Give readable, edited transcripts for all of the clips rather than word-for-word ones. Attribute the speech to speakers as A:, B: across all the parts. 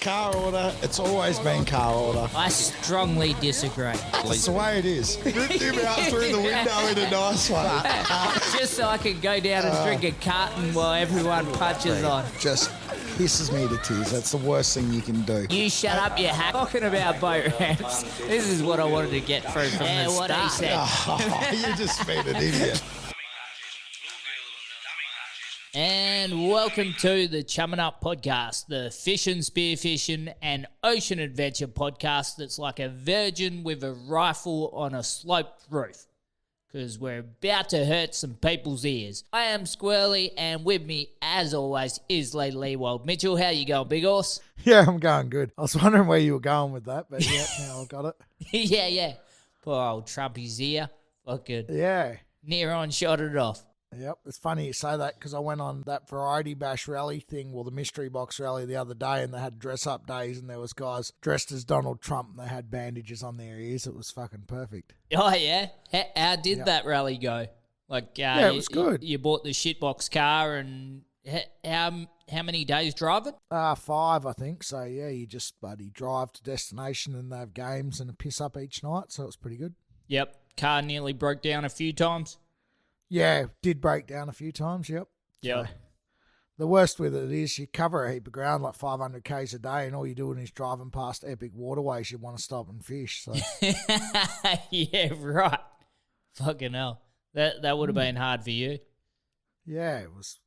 A: car order. It's always been car order.
B: I strongly disagree.
A: That's the way it is. Ripped him out through the window in a nice way.
B: Just so I can go down and drink a carton while everyone punches on.
A: Just pisses me to tears. That's the worst thing you can do.
B: You shut up, you hack. Talking about boat ramps, this is what I wanted to get through from the start. What he said.
A: Oh, you just been an idiot.
B: And welcome to the Chumming Up Podcast, the fishing, spearfishing and ocean adventure podcast that's like a virgin with a rifle on a sloped roof. Because we're about to hurt some people's ears. I am Squirrely, and with me, as always, is Lee Leewald. Mitchell, how you going, big horse?
C: Yeah, I'm going good. I was wondering where you were going with that, but yeah, now I got it.
B: yeah. Poor old Trumpy's ear. Fucking near on shot it off.
C: Yep, it's funny you say that because I went on that Variety Bash rally thing, the mystery box rally the other day, and they had dress-up days, and there was guys dressed as Donald Trump, and they had bandages on their ears. It was fucking perfect.
B: Oh, yeah? How did that rally go? Like,
C: it was good.
B: You bought the shitbox car, and how many days driving?
C: 5, I think. So, yeah, you just bloody drive to destination, and they have games and a piss-up each night, so it was pretty good.
B: Yep, car nearly broke down a few times.
C: Yeah, did break down a few times, yep.
B: Yeah.
C: So, the worst with it is you cover a heap of ground, like 500 Ks a day, and all you're doing is driving past epic waterways you want to stop and fish. So
B: yeah, right. Fucking hell. That would have been hard for you.
C: Yeah, it was,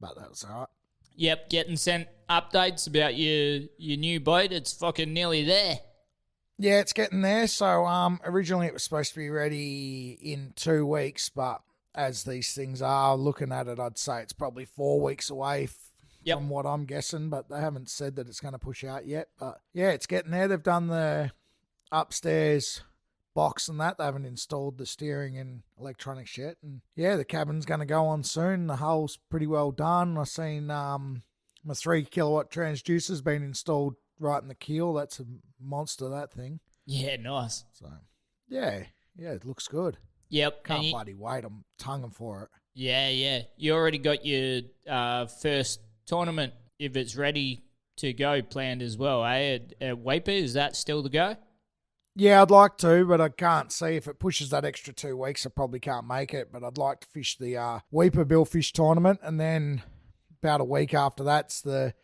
C: but that was all right.
B: Yep, getting sent updates about your new boat. It's fucking nearly there.
C: Yeah, it's getting there. So originally it was supposed to be ready in 2 weeks, but as these things are, looking at it, I'd say it's probably 4 weeks away from what I'm guessing, but they haven't said that it's going to push out yet. But yeah, it's getting there. They've done the upstairs box and that. They haven't installed the steering and electronics yet. And yeah, the cabin's going to go on soon. The hull's pretty well done. I've seen my 3 kilowatt transducer's been installed right in the keel. That's a monster, that thing.
B: Yeah, nice.
C: So yeah, it looks good.
B: Yep.
C: Can't bloody wait. I'm tonguing for it.
B: Yeah. You already got your first tournament, if it's ready to go, planned as well, eh? At Weeper, is that still the go?
C: Yeah, I'd like to, but I can't see. If it pushes that extra 2 weeks, I probably can't make it. But I'd like to fish the Weeper Billfish tournament, and then about a week after that's the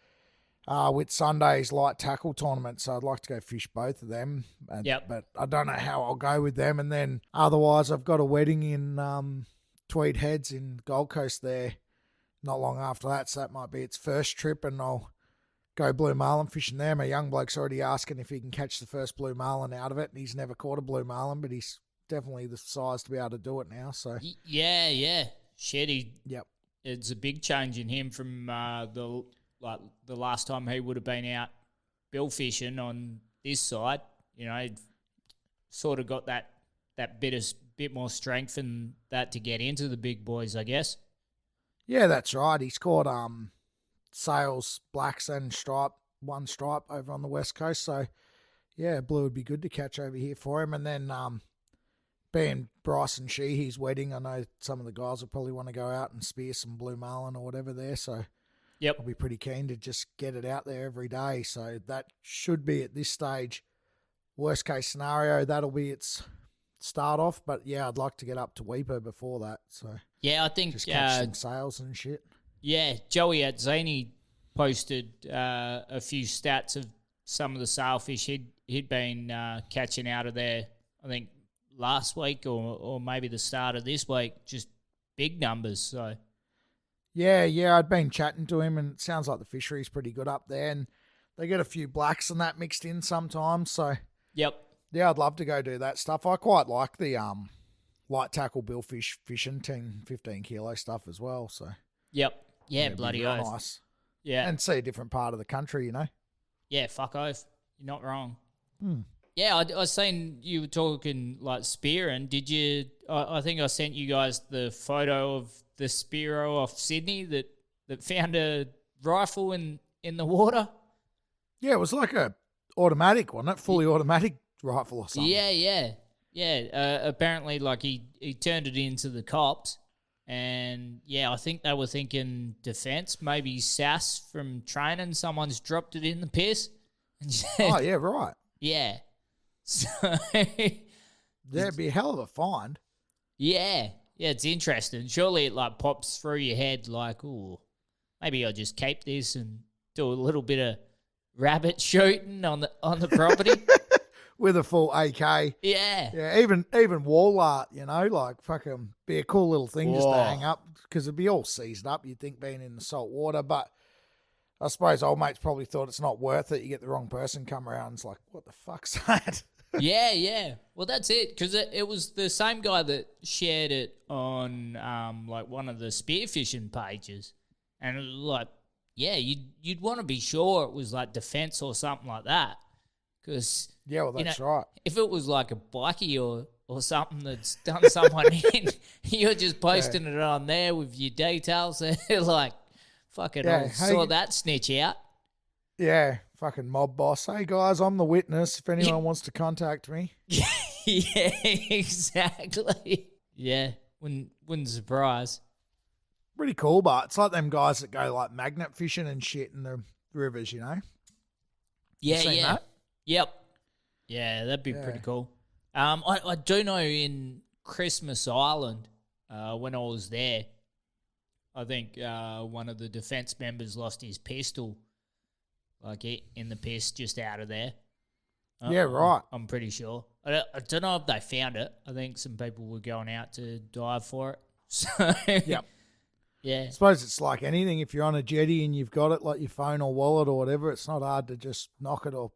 C: with Sunday's light tackle tournament, so I'd like to go fish both of them. But I don't know how I'll go with them. And then otherwise, I've got a wedding in Tweed Heads in Gold Coast there not long after that, so that might be its first trip, and I'll go blue marlin fishing there. My young bloke's already asking if he can catch the first blue marlin out of it, and he's never caught a blue marlin, but he's definitely the size to be able to do it now. So
B: yeah. Shit,
C: Yep.
B: It's a big change in him from the last time he would have been out bill fishing on this side. You know, he'd sort of got that bit more strength and that to get into the big boys, I guess.
C: Yeah, that's right. He's caught sails, blacks and one stripe over on the west coast. So yeah, blue would be good to catch over here for him. And then being Bryson Sheehy's wedding, I know some of the guys will probably want to go out and spear some blue marlin or whatever there. So
B: yep,
C: I'll be pretty keen to just get it out there every day. So that should be at this stage, worst case scenario, that'll be its start off. But yeah, I'd like to get up to Weeper before that. So
B: yeah, I think
C: just catch some sails and shit.
B: Yeah, Joey Atzini posted a few stats of some of the sailfish he'd been catching out of there, I think last week or maybe the start of this week, just big numbers. So
C: yeah, I'd been chatting to him, and it sounds like the fishery's pretty good up there, and they get a few blacks and that mixed in sometimes. So
B: yep,
C: yeah, I'd love to go do that stuff. I quite like the light tackle billfish fishing 10-15 kilo stuff as well. So
B: yep, yeah, bloody oath.
C: Nice.
B: Yeah,
C: and see a different part of the country, you know.
B: Yeah, fuck oath. You're not wrong.
C: Hmm.
B: Yeah, I seen you were talking like spearing. Did you? I think I sent you guys the photo of the Spearo off Sydney that found a rifle in the water.
C: Yeah, it was like a automatic, wasn't it? Fully automatic rifle or something.
B: Yeah. Apparently, like he turned it into the cops, and yeah, I think they were thinking defence, maybe sass from training. Someone's dropped it in the piss.
C: Oh, yeah, right.
B: Yeah. So,
C: That'd be a hell of a find.
B: yeah. Yeah, it's interesting. Surely it like pops through your head like, ooh, maybe I'll just keep this and do a little bit of rabbit shooting on the property.
C: With a full AK.
B: Yeah.
C: Yeah, even wall art, like fucking be a cool little thing just to
B: Whoa.
C: hang up because it'd be all seasoned up, you'd think, being in the salt water. But I suppose old mates probably thought it's not worth it. You get the wrong person come around, it's like, what the fuck's that?
B: Yeah. Well, that's it, because it was the same guy that shared it on like one of the spearfishing pages, and it was like, yeah, you'd want to be sure it was like defense or something like that, because
C: Yeah, well, that's right.
B: if it was like a bikie or something that's done someone in, you're just posting it on there with your details. They're like, fucking, I saw that snitch out.
C: Yeah, fucking mob boss. Hey, guys, I'm the witness if anyone wants to contact me.
B: Yeah, exactly. Yeah, wouldn't surprise.
C: Pretty cool, but it's like them guys that go like magnet fishing and shit in the rivers,
B: Yeah,
C: seen
B: yeah.
C: that?
B: Yep. Yeah, that'd be pretty cool. I do know in Christmas Island, when I was there, I think one of the defence members lost his pistol, like in the piss just out of there.
C: Yeah, right.
B: I'm pretty sure. I don't know if they found it. I think some people were going out to dive for it. So,
C: Yep.
B: Yeah.
C: I suppose it's like anything. If you're on a jetty and you've got it, like your phone or wallet or whatever, it's not hard to just knock it or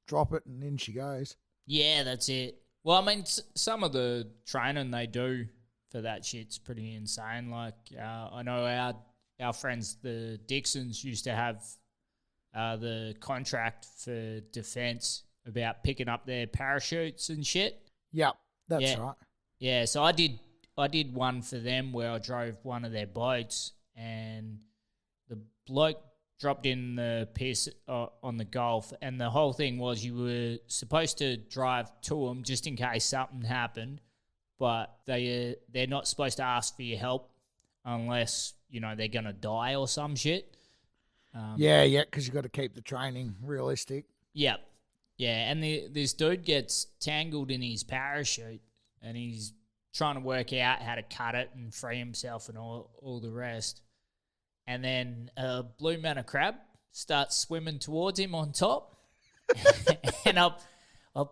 C: drop it and in she goes.
B: Yeah, that's it. Well, I mean, some of the training they do for that shit's pretty insane. Like, I know our friends, the Dixons, used to have the contract for defence about picking up their parachutes and shit.
C: Yep, that's right.
B: Yeah, so I did one for them where I drove one of their boats, and the bloke dropped in the piss on the Gulf, and the whole thing was you were supposed to drive to them just in case something happened, but they're not supposed to ask for your help unless, they're going to die or some shit.
C: Yeah, because you got to keep the training realistic.
B: Yep. Yeah, and this dude gets tangled in his parachute, and he's trying to work out how to cut it and free himself and all the rest. And then a blue manna crab starts swimming towards him on top. And I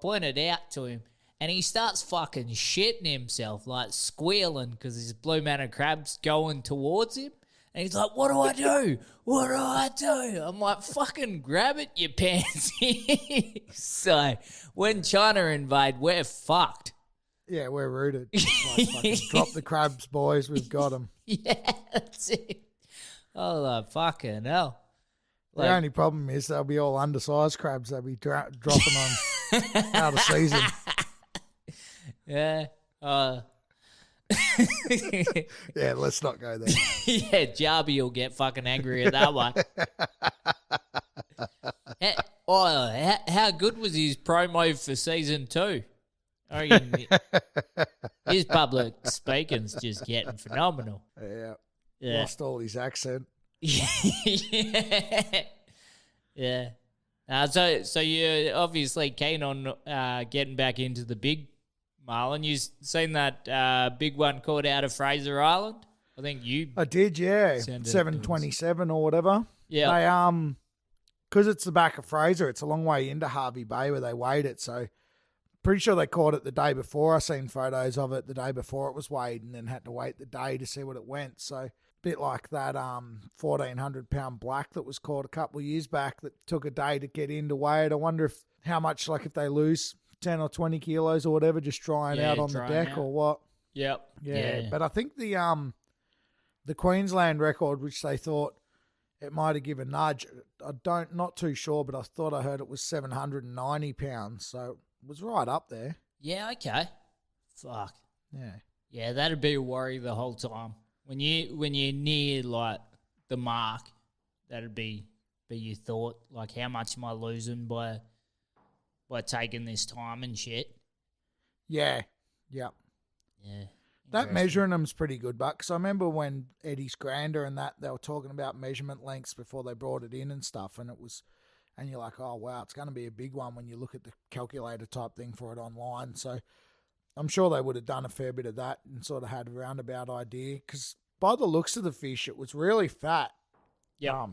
B: pointed out to him, and he starts fucking shitting himself, like squealing because his blue manna crab's going towards him. And he's like, what do I do? What do I do? I'm like, fucking grab it, you pansy. So when China invade, we're fucked.
C: Yeah, we're rooted. Like, fucking drop the crabs, boys. We've got them.
B: Yeah, that's it. Oh, like, fucking hell.
C: The only problem is they'll be all undersized crabs. They'll be dropping on out of season.
B: Yeah.
C: Yeah, let's not go there.
B: Yeah, Jarby will get fucking angry at that one. How good was his promo for season 2? I reckon his public speaking's just getting phenomenal.
C: Yeah.
B: Yeah.
C: Lost all his accent.
B: Yeah. So you're obviously keen on getting back into the big marlin. You seen that big one caught out of Fraser Island? I think I
C: did, yeah. 727 or whatever.
B: Yeah.
C: They because it's the back of Fraser, it's a long way into Harvey Bay where they weighed it. So pretty sure they caught it the day before. I seen photos of it the day before it was weighed, and then had to wait the day to see what it went. So bit like that 1,400 pound black that was caught a couple of years back that took a day to get in to weigh it. I wonder how much, like if they lose 10 or 20 kilos or whatever, just drying out on the deck or what.
B: Yep.
C: Yeah. But I think the Queensland record, which they thought it might have given a nudge, not too sure, but I thought I heard it was 790 pounds. So it was right up there.
B: Yeah, okay. Fuck.
C: Yeah.
B: Yeah, that'd be a worry the whole time. When you're near like the mark, that'd be your thought. Like, how much am I losing by taking this time and shit?
C: Yeah. Yep.
B: Yeah.
C: That measuring them's pretty good, but because I remember when Eddie's Grander and that, they were talking about measurement lengths before they brought it in and stuff, and it was and you're like, oh, wow, it's going to be a big one when you look at the calculator type thing for it online. So I'm sure they would have done a fair bit of that and sort of had a roundabout idea, because by the looks of the fish, it was really fat.
B: Yeah.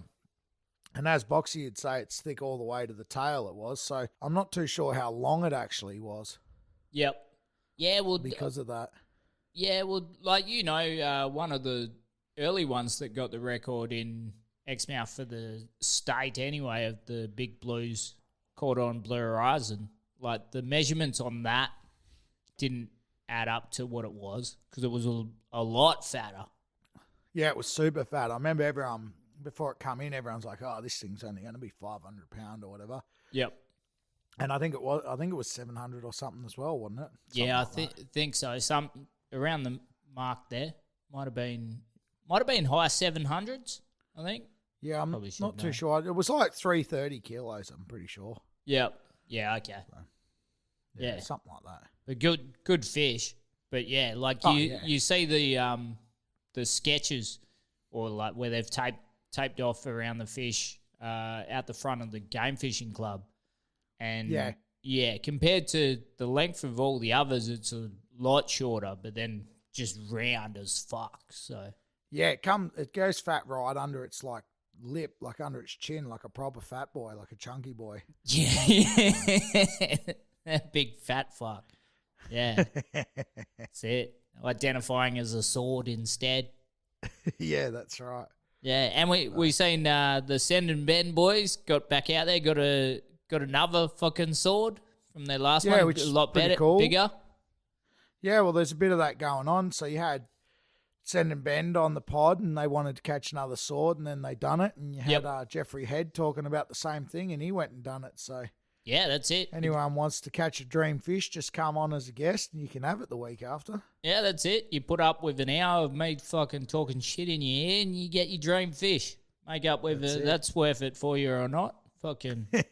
C: And as Boxy would say, it's thick all the way to the tail it was. So I'm not too sure how long it actually was.
B: Yep. Yeah, well...
C: Because of that.
B: Yeah, well, like, one of the early ones that got the record in Exmouth for the state anyway of the big blues caught on Blue Horizon, like the measurements on that didn't add up to what it was because it was a lot fatter.
C: Yeah, it was super fat. I remember everyone, before it come in, everyone's like, oh, this thing's only going to be 500 pound or whatever.
B: Yep.
C: And I think it was 700 or something as well, wasn't it? Something
B: yeah,
C: like
B: I think so. Some around the mark there might have been high 700s, I think.
C: Yeah, I'm not too sure. It was like 330 kilos, I'm pretty sure.
B: Yep. Yeah, okay.
C: So,
B: yeah.
C: Something like that.
B: But good fish. But yeah, like you see the sketches or like where they've taped off around the fish out the front of the game fishing club. And yeah, compared to the length of all the others, it's a lot shorter, but then just round as fuck. So
C: yeah, it goes fat right under its like lip, like under its chin, like a proper fat boy, like a chunky boy.
B: Yeah, that big fat fuck. Yeah, that's it. Identifying as a sword instead.
C: Yeah, that's right.
B: Yeah, and we seen the Send and Bend boys got back out there, got another fucking sword from their last one,
C: which
B: a
C: is
B: lot
C: pretty
B: better,
C: cool.
B: bigger.
C: Yeah, well, there's a bit of that going on. So you had Send and Bend on the pod, and they wanted to catch another sword, and then they done it. And you had Jeffrey Head talking about the same thing, and he went and done it. So
B: yeah, that's it.
C: Anyone wants to catch a dream fish, just come on as a guest, and you can have it the week after.
B: Yeah, that's it. You put up with an hour of me fucking talking shit in your ear, and you get your dream fish. Make up whether that's worth it for you or not. Fucking
C: yeah.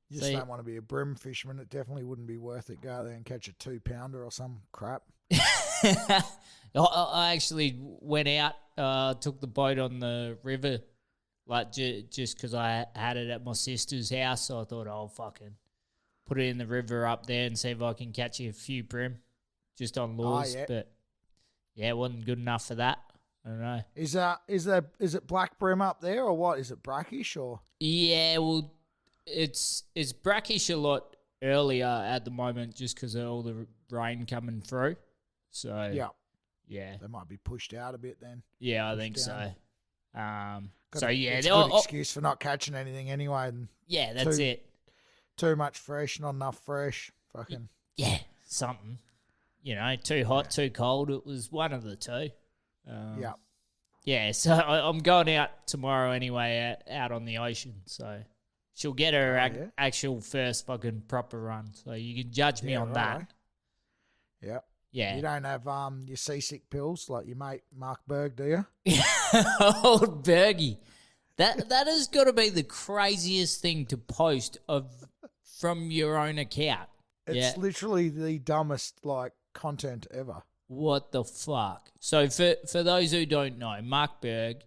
C: You just don't want to be a brim fisherman. It definitely wouldn't be worth it. Go out there and catch a 2-pounder or some crap.
B: I actually went out, took the boat on the river, like just because I had it at my sister's house. So I thought I'll fucking put it in the river up there and see if I can catch a few brim just on lures.
C: Yeah.
B: But yeah, it wasn't good enough for that. I don't know.
C: Is it black brim up there or what? Is it brackish or?
B: Yeah, well, it's brackish a lot earlier at the moment just because of all the rain coming through. So yeah,
C: they might be pushed out a bit then.
B: Yeah, I think so.
C: It's a good excuse for not catching anything anyway. And
B: yeah, that's it.
C: Too much fresh, not enough fresh. Fucking
B: yeah, something. Too hot, too cold. It was one of the two. Yeah, so I'm going out tomorrow anyway, out on the ocean. So she'll get her actual first fucking proper run. So you can judge me on that.
C: Yeah.
B: Yeah.
C: You don't have your seasick pills like your mate Mark Berg, do you?
B: Old Bergie. That has got to be the craziest thing to post from your own account.
C: It's literally the dumbest content ever.
B: What the fuck? So for those who don't know, Mark Berg,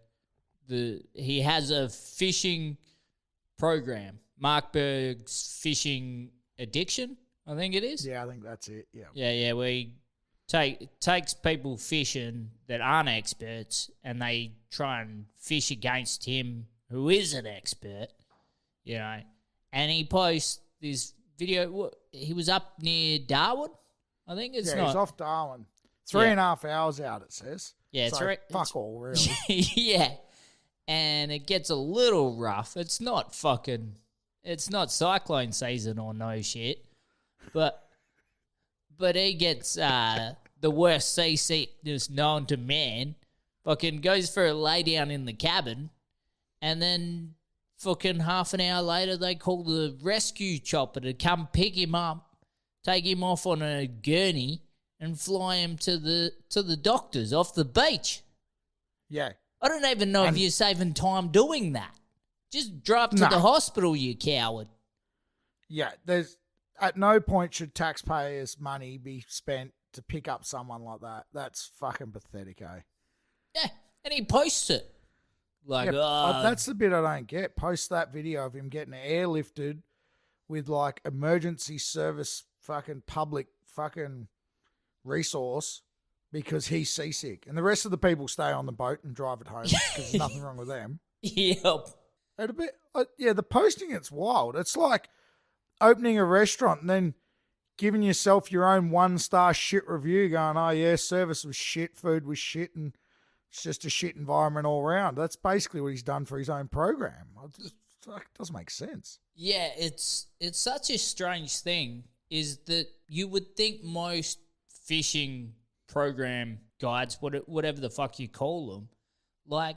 B: he has a fishing program. Mark Berg's Fishing Addiction, I think it is.
C: Yeah, I think that's it. Yeah.
B: Yeah. Where he takes people fishing that aren't experts and they try and fish against him who is an expert, and he posts this video. He was up near Darwin, I think. He's
C: off Darwin. 3.5 hours out, it says.
B: Yeah,
C: so fuck all, really.
B: Yeah. And it gets a little rough. It's not cyclone season or no shit. But he gets the worst seasickness known to man. Fucking goes for a lay down in the cabin. And then fucking half an hour later, they call the rescue chopper to come pick him up, take him off on a gurney, and fly him to the doctors off the beach.
C: Yeah.
B: I don't even know if you're saving time doing that. Just drive to the hospital, you coward.
C: Yeah, at no point should taxpayers' money be spent to pick up someone like that. That's fucking pathetic, eh?
B: Yeah, and he posts it. Like,
C: that's the bit I don't get. Post that video of him getting airlifted with like emergency service fucking public fucking resource because he's seasick. And the rest of the people stay on the boat and drive it home because there's nothing wrong with them.
B: Yep.
C: And a bit, the posting, it's wild. It's like opening a restaurant and then giving yourself your own 1-star shit review going, oh yeah, service was shit, food was shit, and it's just a shit environment all around. That's basically what he's done for his own program. It doesn't make sense.
B: Yeah, it's such a strange thing is that you would think most fishing program guides, whatever the fuck you call them, like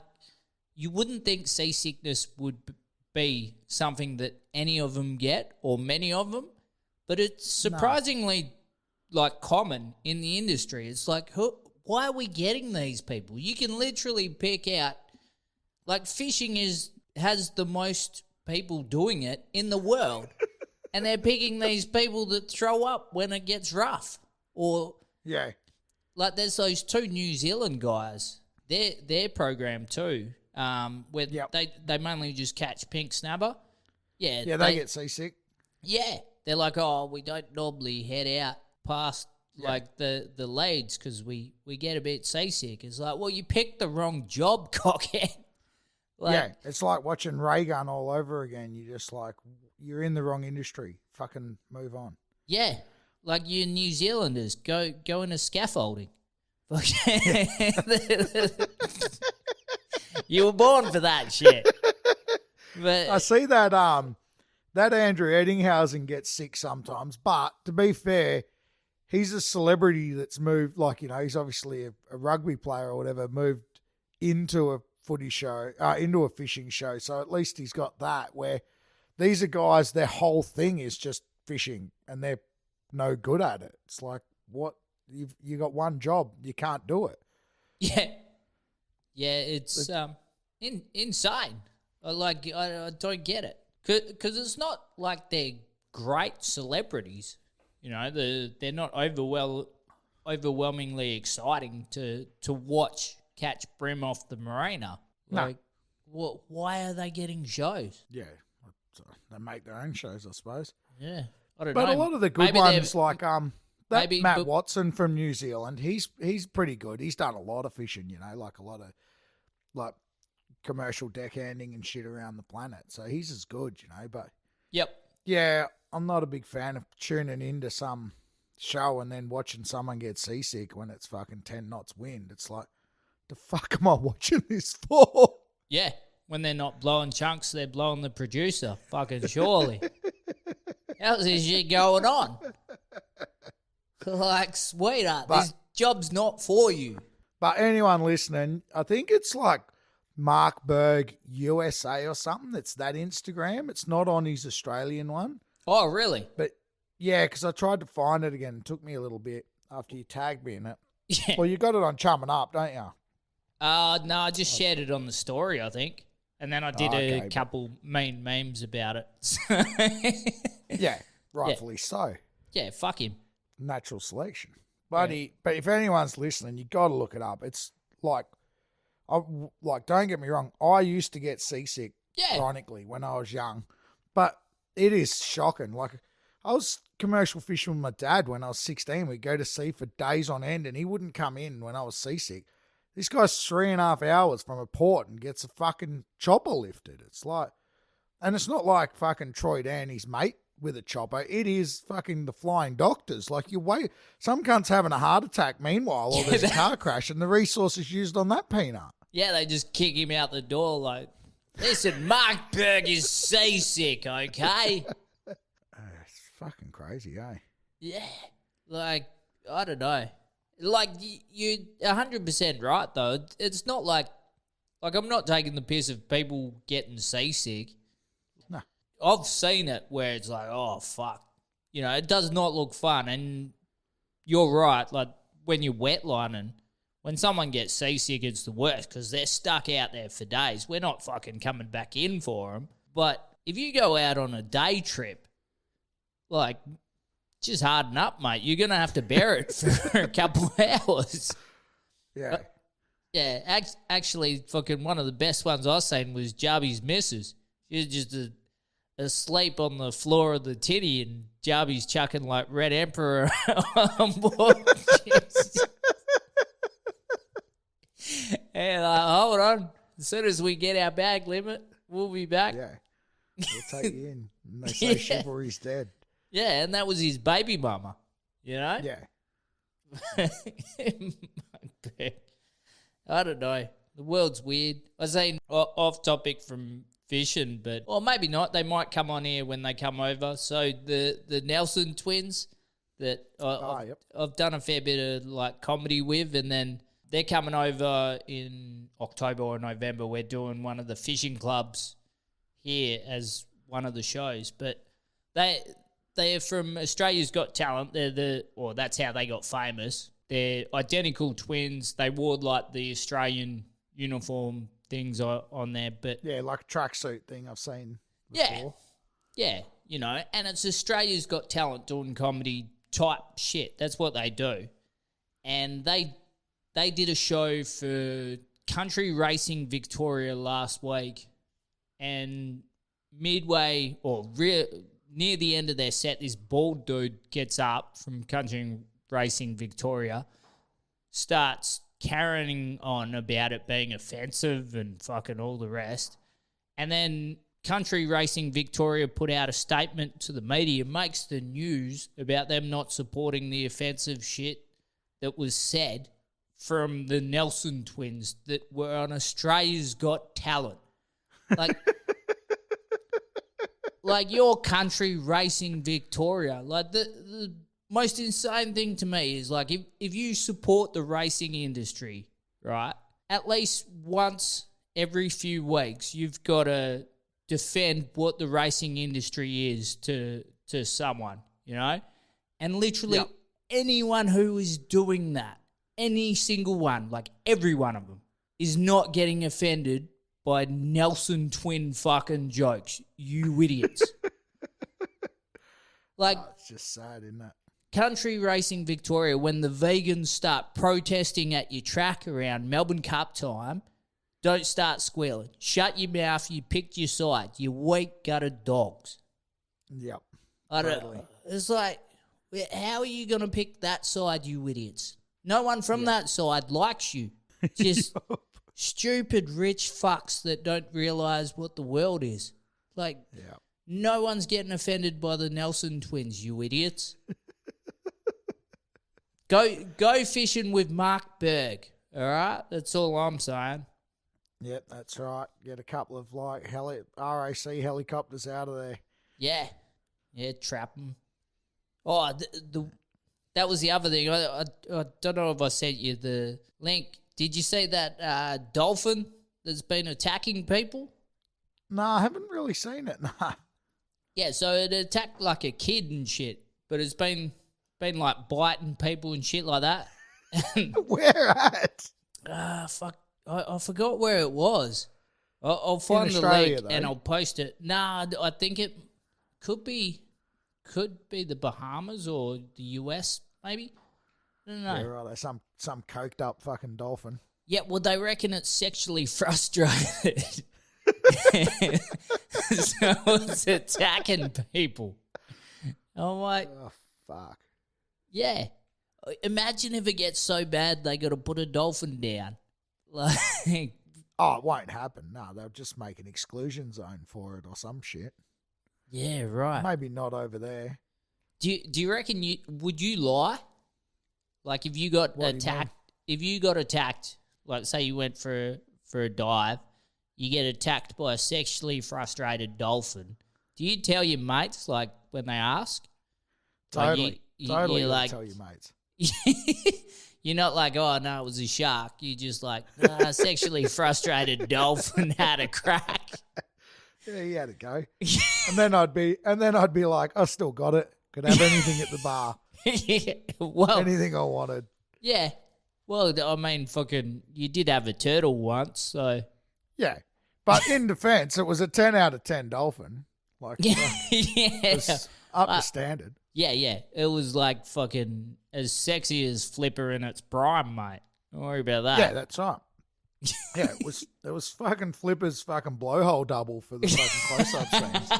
B: you wouldn't think seasickness would be something that any of them get or many of them, but it's surprisingly like common in the industry. It's like, why are we getting these people? You can literally pick out, like fishing has the most people doing it in the world, and they're picking these people that throw up when it gets rough. Or like there's those 2 New Zealand guys, their program too, where they mainly just catch pink snapper. Yeah,
C: they get seasick.
B: Yeah, they're like, oh, we don't normally head out past like the lades because we get a bit seasick. It's like, well, you picked the wrong job, cockhead. Like,
C: it's like watching Ray Gun all over again. You just like, you're in the wrong industry. Fucking move on.
B: Yeah, like you New Zealanders, go into scaffolding. You were born for that shit. But
C: I see that that Andrew Eddinghausen gets sick sometimes, but to be fair, he's a celebrity that's moved, like, he's obviously a rugby player or whatever, moved into a footy show, into a fishing show. So at least he's got that, where these are guys, their whole thing is just fishing and they're no good at it. It's like, what? You got one job, you can't do it.
B: Yeah, it's insane. I don't get it. Because it's not like they're great celebrities. They're not overwhelmingly exciting to watch catch brim off the marina. Like, why are they getting shows?
C: Yeah, they make their own shows, I suppose.
B: Yeah, I don't know.
C: But a lot of the good ones, like Matt Watson from New Zealand, he's pretty good. He's done a lot of fishing, like a lot of like commercial deckhanding and shit around the planet. So he's as good, but yeah, I'm not a big fan of tuning into some show and then watching someone get seasick when it's fucking 10 knots wind. It's like, the fuck am I watching this for?
B: Yeah, when they're not blowing chunks, they're blowing the producer. Fucking surely. How's this shit going on? Like, sweetheart, this job's not for you.
C: But anyone listening, I think it's like Mark Berg USA or something. It's that Instagram. It's not on his Australian one.
B: Oh, really?
C: But yeah, because I tried to find it again. It took me a little bit after you tagged me in it.
B: Yeah.
C: Well, you got it on Chumming Up, don't you?
B: No, I just shared it on the story, I think. And then I did a couple mean memes about it.
C: Yeah, rightfully so.
B: Yeah, fuck him.
C: Natural selection. But if anyone's listening, you got to look it up. It's like, don't get me wrong, I used to get seasick chronically when I was young, but it is shocking. Like, I was commercial fishing with my dad when I was 16. We'd go to sea for days on end and he wouldn't come in when I was seasick. This guy's 3.5 hours from a port and gets a fucking chopper lifted. It's like, and it's not like fucking Troy Danny's mate with a chopper. It is fucking the flying doctors. Like, some cunt's having a heart attack meanwhile, or there's a car crash and the resources used on that peanut.
B: Yeah, they just kick him out the door like, listen, Mark Berg is seasick, okay?
C: It's fucking crazy, eh?
B: Yeah. Like, I don't know. Like, you're 100% right, though. It's not like I'm not taking the piss of people getting seasick.
C: No.
B: I've seen it where it's like, oh, fuck. It does not look fun. And you're right. Like, when you're wetlining, when someone gets seasick, it's the worst because they're stuck out there for days. We're not fucking coming back in for them. But if you go out on a day trip, like, just harden up, mate. You're going to have to bear it for a couple of hours.
C: Yeah.
B: Yeah, actually, fucking one of the best ones I seen was Jarby's missus. She was just asleep on the floor of the titty, and Jarby's chucking like Red Emperor on board. And hold on, as soon as we get our bag limit, we'll be back.
C: Yeah. We'll take you in. And they say chivalry's dead.
B: Yeah, and that was his baby mama, you know?
C: Yeah.
B: I don't know. The world's weird. I say off topic from fishing, but or maybe not. They might come on here when they come over. So the Nelson twins that I've done a fair bit of like comedy with, and then they're coming over in October or November. We're doing one of the fishing clubs here as one of the shows, but they're from Australia's Got Talent. That's how they got famous. They're identical twins. They wore like the Australian uniform things on there, but
C: yeah, like a tracksuit thing I've seen before.
B: Yeah, you know, and it's Australia's Got Talent doing comedy type shit. That's what they do, and they did a show for Country Racing Victoria last week, and midway or near the end of their set, this bald dude gets up from Country Racing Victoria, starts carrying on about it being offensive and fucking all the rest. And then Country Racing Victoria put out a statement to the media, makes the news about them not supporting the offensive shit that was said from the Nelson twins that were on Australia's Got Talent. Like, like your Country Racing Victoria. Like the most insane thing to me is like if you support the racing industry, right, at least once every few weeks you've got to defend what the racing industry is to someone, you know? And literally anyone who is doing that, any single one, like every one of them, is not getting offended by Nelson twin fucking jokes, you idiots. Like,
C: it's just sad, isn't it?
B: Country Racing Victoria, when the vegans start protesting at your track around Melbourne Cup time, don't start squealing. Shut your mouth. You picked your side. You weak-gutted dogs.
C: Yep.
B: Totally. It's like, how are you going to pick that side, you idiots? No one from that side likes you. Just stupid rich fucks that don't realise what the world is. Like, no one's getting offended by the Nelson twins, you idiots. Go fishing with Mark Berg, all right? That's all I'm saying.
C: Yep, that's right. Get a couple of like RAC helicopters out of there.
B: Yeah, trap them. Oh, that was the other thing. I don't know if I sent you the link. Did you see that dolphin that's been attacking people?
C: No, I haven't really seen it. Nah.
B: Yeah, so it attacked like a kid and shit, but it's been like biting people and shit like that.
C: Where at?
B: Fuck, I forgot where it was. I'll find the link and I'll post it. Nah, I think it could be the Bahamas or the US, maybe. I don't know.
C: Yeah, right. Some coked up fucking dolphin.
B: Yeah, well, they reckon it's sexually frustrated. So it's attacking people. I'm like,
C: oh, fuck.
B: Yeah. Imagine if it gets so bad they got to put a dolphin down. Like,
C: oh, it won't happen. No, they'll just make an exclusion zone for it or some shit.
B: Yeah, right.
C: Maybe not over there.
B: Do you reckon would you lie? Like if you got attacked, like say you went for a dive, you get attacked by a sexually frustrated dolphin. Do you tell your mates like when they ask?
C: Totally. Totally
B: you're like,
C: tell your mates.
B: You're not like, oh no, it was a shark. You just like, sexually frustrated dolphin had a crack.
C: Yeah, he had a go. and then I'd be like, I still got it. Could have anything at the bar.
B: Yeah, well,
C: anything I wanted.
B: Yeah. Well, I mean, fucking, you did have a turtle once, so.
C: Yeah. But in defense, it was a 10 out of 10 dolphin. Like, it was up to standard.
B: Yeah. It was like fucking as sexy as Flipper in its prime, mate. Don't worry about that.
C: Yeah, that's right. Yeah, it was fucking Flipper's fucking blowhole double for the fucking close-up scenes.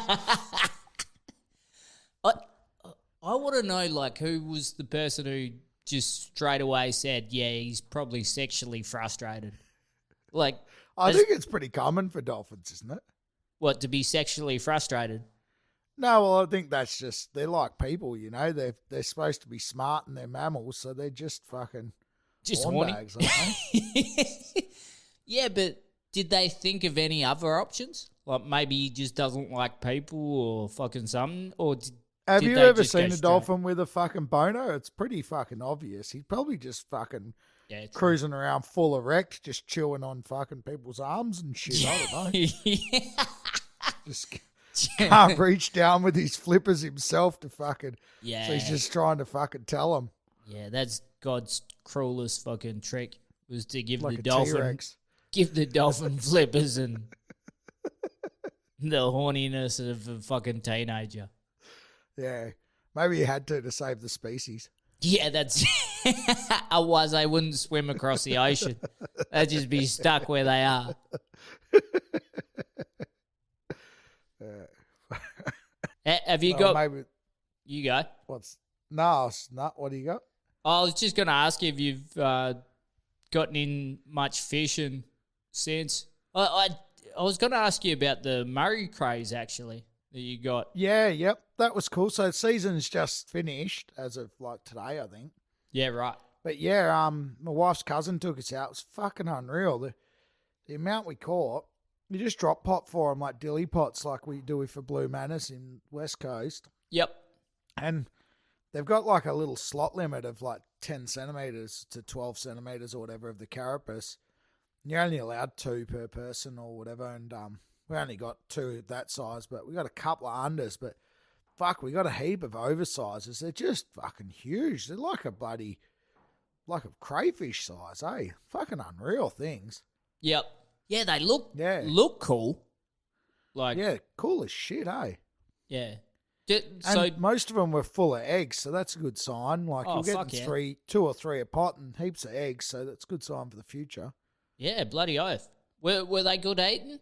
B: I want to know, like, who was the person who just straight away said, yeah, he's probably sexually frustrated. Like,
C: I think it's pretty common for dolphins, isn't it?
B: what, to be sexually frustrated?
C: No, well, I think that's just, they're like people, you know? They're supposed to be smart and they're mammals, so they're just fucking
B: Just
C: horn
B: horny?
C: bags, aren't they?
B: Yeah, but did they think of any other options? Like, maybe he just doesn't like people or fucking something? Or
C: Have
B: did
C: you
B: they
C: ever
B: just go
C: seen a
B: straight?
C: dolphin with a fucking boner? It's pretty fucking obvious. He's probably just fucking
B: Yeah, true.
C: cruising around full erect, just chewing on fucking people's arms and shit. I don't know.
B: Yeah.
C: Just can't reach down with his flippers himself to fucking.
B: Yeah.
C: So he's just trying to fucking tell him
B: Yeah, that's God's cruelest fucking trick, was to give
C: like
B: the
C: a
B: dolphin
C: T-Rex.
B: give the dolphin flippers and the horniness of a fucking teenager.
C: Yeah, maybe he had to save the species.
B: Yeah, that's otherwise they wouldn't swim across the ocean. They'd just be stuck where they are. Have you
C: Well,
B: got?
C: maybe
B: You go.
C: no, it's not. What do you got?
B: I was just going to ask you if you've gotten in much fishing since. I was going to ask you about the Murray Crays, actually, that you got.
C: Yeah, yep, that was cool. So the season's just finished as of like today, I think.
B: Yeah, right.
C: But yeah, my wife's cousin took us out. It was fucking unreal. The amount we caught, you just drop pot for them like dilly pots, like we do for Blue Manus in West Coast,
B: Yep.
C: and they've got like a little slot limit of like 10 centimeters to 12 centimeters or whatever of the carapace. You're only allowed 2 per person or whatever, and we only got 2 of that size, but we got a couple of unders. But fuck, we got a heap of oversizes. They're just fucking huge. They're like a crayfish size, eh? Fucking unreal things.
B: Yep. Yeah, they look
C: Yeah.
B: cool. Like,
C: Yeah, cool as shit, eh?
B: yeah.
C: And
B: So,
C: most of them were full of eggs, so that's a good sign. Like
B: Oh,
C: you're
B: fuck
C: getting
B: yeah.
C: 2 or 3 a pot and heaps of eggs, so that's a good sign for the future.
B: yeah, bloody oath. Were they good eating?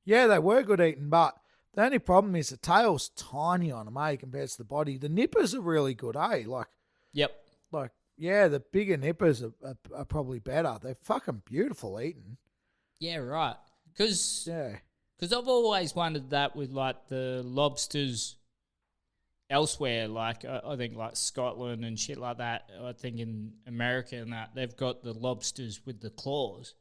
C: Yeah, they were good eating, but the only problem is the tail's tiny on them, eh, compared to the body. The nippers are really good, eh?
B: Yep.
C: Yeah, the bigger nippers are probably better. They're fucking beautiful eating.
B: Yeah, right. Because
C: Yeah.
B: I've always wondered that with, like, the lobsters elsewhere, like, I think, like, Scotland and shit like that. I think in America and that, they've got the lobsters with the claws.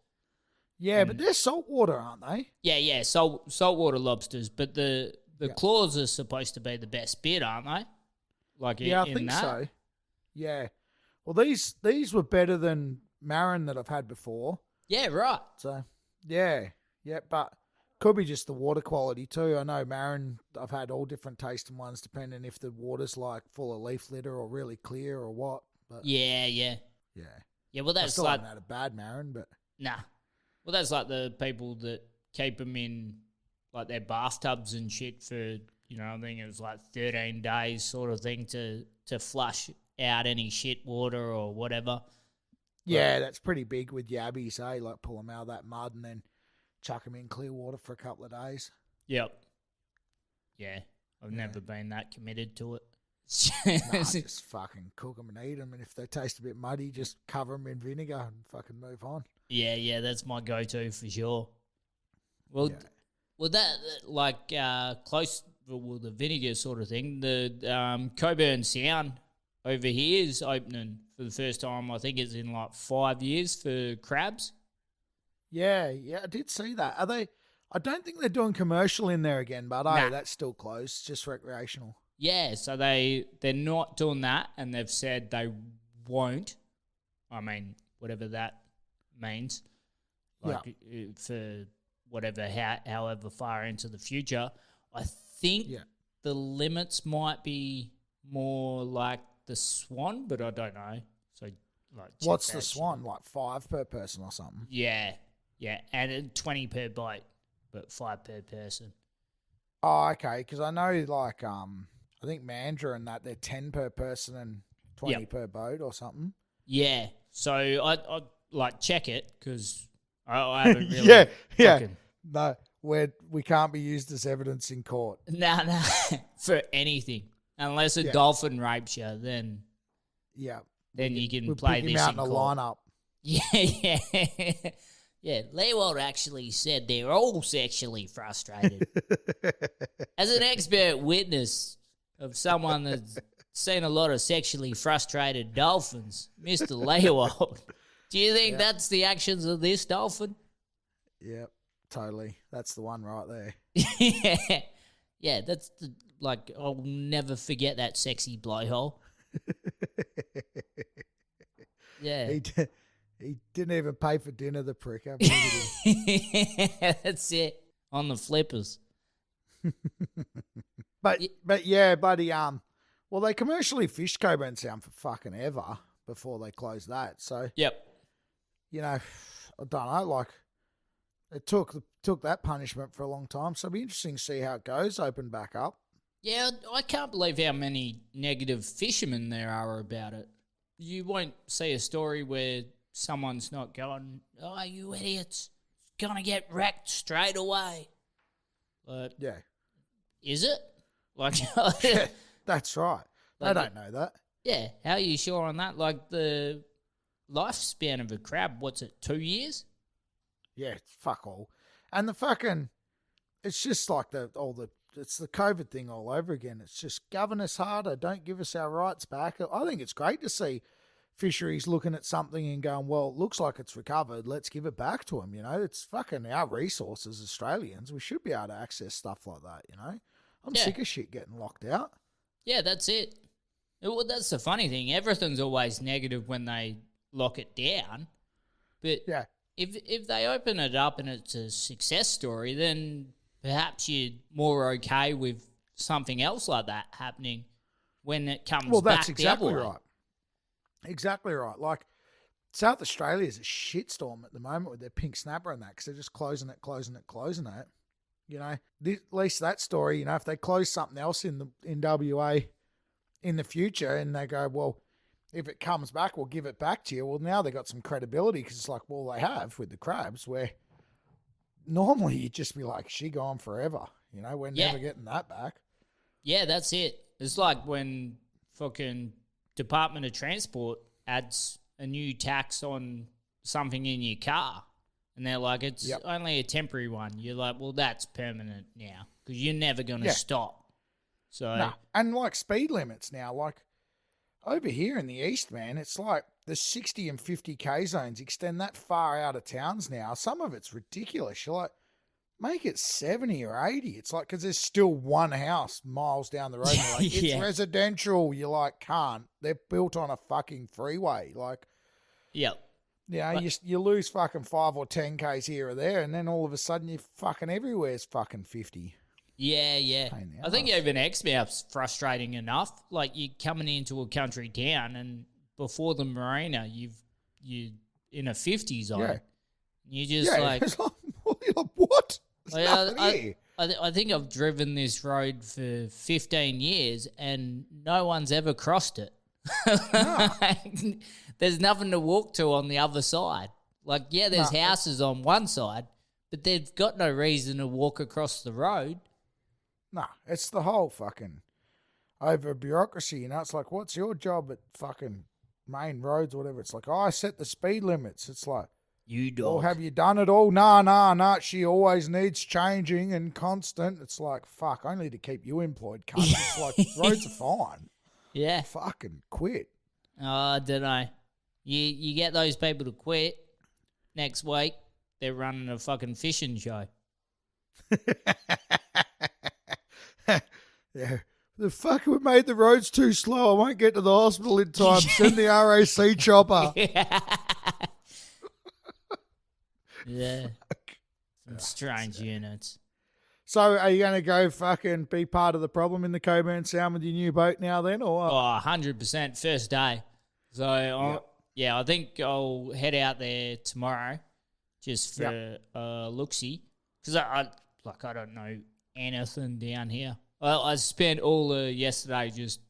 C: Yeah, but they're saltwater, aren't they?
B: Yeah, saltwater lobsters, but the
C: Yeah.
B: claws are supposed to be the best bit, aren't they? Like,
C: Yeah, I
B: in
C: think
B: that?
C: so. Yeah. Well, these were better than Marin that I've had before.
B: Yeah, right.
C: So, yeah, but could be just the water quality too. I know Marin, I've had all different tasting ones depending if the water's like full of leaf litter or really clear or what. But
B: Yeah.
C: yeah,
B: Yeah, well,
C: I
B: that's
C: still
B: like,
C: haven't had a bad Marin, but
B: nah. Well, that's like the people that keep them in, like, their bathtubs and shit for, I think it was like 13 days sort of thing to flush out any shit water or whatever.
C: yeah, that's pretty big with yabbies, eh? Like pull them out of that mud and then chuck them in clear water for a couple of days.
B: Yep. Yeah, I've never been that committed to it.
C: Nah, just fucking cook them and eat them, and if they taste a bit muddy, just cover them in vinegar and fucking move on.
B: Yeah, that's my go-to for sure. Well,
C: Yeah.
B: that like close, well, the vinegar sort of thing. The Cockburn Sound over here is opening for the first time. I think it's in like 5 years for crabs.
C: Yeah, I did see that. Are they? I don't think they're doing commercial in there again, but
B: Nah.
C: that's still closed, just recreational.
B: Yeah, so they're not doing that, and they've said they won't. I mean, whatever that means, like for whatever, however far into the future. I think the limits might be more like the Swan, but I don't know. So, like, check
C: What's
B: that
C: the
B: shit.
C: Swan? Like 5 per person or something?
B: Yeah, and 20 per boat, but 5 per person.
C: Oh, okay. Because I know, like, I think Mandra and that they're 10 per person and 20 per boat or something.
B: Yeah, so I like check it because I haven't really.
C: Yeah.
B: fucking-
C: No, we can't be used as evidence in court.
B: Nah, for anything. Unless a dolphin rapes you, then
C: Yeah.
B: you can
C: We'll
B: play
C: pick him
B: this
C: out
B: in
C: in a
B: court.
C: lineup.
B: Yeah. Yeah, Leeward actually said they're all sexually frustrated. As an expert witness of someone that's seen a lot of sexually frustrated dolphins, Mr. Leeward, do you think that's the actions of this dolphin?
C: Yep, totally. That's the one right there.
B: Yeah, that's I'll never forget that sexy blowhole. Yeah.
C: He didn't even pay for dinner, the prick. How big it is.
B: That's it. On the flippers.
C: But yeah, buddy, well, they commercially fished Cockburn Sound for fucking ever before they closed that. So,
B: Yep.
C: you know, I don't know, like, it took that punishment for a long time. So it'll be interesting to see how it goes, open back up.
B: Yeah, I can't believe how many negative fishermen there are about it. You won't see a story where someone's not going, "Oh, you idiots, it's gonna get wrecked straight away." But
C: Yeah.
B: is it? Like,
C: That's right. They don't know that.
B: yeah, how are you sure on that? Like the lifespan of a crab, what's it, 2 years?
C: Yeah, fuck all. And the fucking, it's just like it's the COVID thing all over again. It's just govern us harder. Don't give us our rights back. I think it's great to see fisheries looking at something and going, well, it looks like it's recovered. Let's give it back to them. You know, it's fucking our resources, Australians. We should be able to access stuff like that. You know, I'm sick of shit getting locked out.
B: Yeah, that's it. Well, that's the funny thing. Everything's always negative when they lock it down. But
C: Yeah.
B: if they open it up and it's a success story, then perhaps you're more okay with something else like that happening when it comes
C: Well,
B: back
C: that's
B: the
C: exactly
B: other way.
C: right. Exactly right. Like, South Australia is a shitstorm at the moment with their pink snapper and that, because they're just closing it. You know, at least that story, you know, if they close something else in WA in the future and they go, well, if it comes back, we'll give it back to you. Well, now they got some credibility, because it's like, well, they have with the crabs, where normally you'd just be like, she gone forever. You know, we're never getting that back.
B: Yeah, that's it. It's like when fucking Department of Transport adds a new tax on something in your car. And they're like, it's only a temporary one. You're like, well, that's permanent now, because you're never going to stop. So,
C: No. And like speed limits now, like over here in the east, man, it's like the 60 and 50k zones extend that far out of towns now. Some of it's ridiculous. You're like, make it 70 or 80. It's like, because there's still one house miles down the road. You're like, it's residential. You're like, can't. They're built on a fucking freeway. Like,
B: yep.
C: yeah, you lose fucking 5 or 10k's here or there, and then all of a sudden you fucking everywhere's fucking 50.
B: Yeah. I think even Exmouth's frustrating enough. Like, you're coming into a country town, and before the marina, you're in a 50 zone.
C: Yeah.
B: You just like,
C: it's like, what? There's nothing here.
B: I think I've driven this road for 15 years, and no one's ever crossed it. There's nothing to walk to on the other side. Like, yeah, there's houses on one side, but they've got no reason to walk across the road.
C: No, it's the whole fucking over bureaucracy, you know. It's like, what's your job at fucking main roads or whatever? It's like, oh, I set the speed limits. It's like,
B: you dog.
C: well, have you done it all? Nah. She always needs changing and constant. It's like, fuck, only to keep you employed, cunt. It's like, roads are fine.
B: Yeah.
C: Fucking quit.
B: Oh, I don't know. You get those people to quit. Next week, they're running a fucking fishing show.
C: Yeah. The fuck, we made the roads too slow. I won't get to the hospital in time. Send the RAC chopper.
B: Yeah. Some strange units.
C: So are you going to go fucking be part of the problem in the Cockburn Sound with your new boat now then, or what?
B: Oh, 100% first day. So, I think I'll head out there tomorrow just for look-see. Because I don't know anything down here. I spent all yesterday just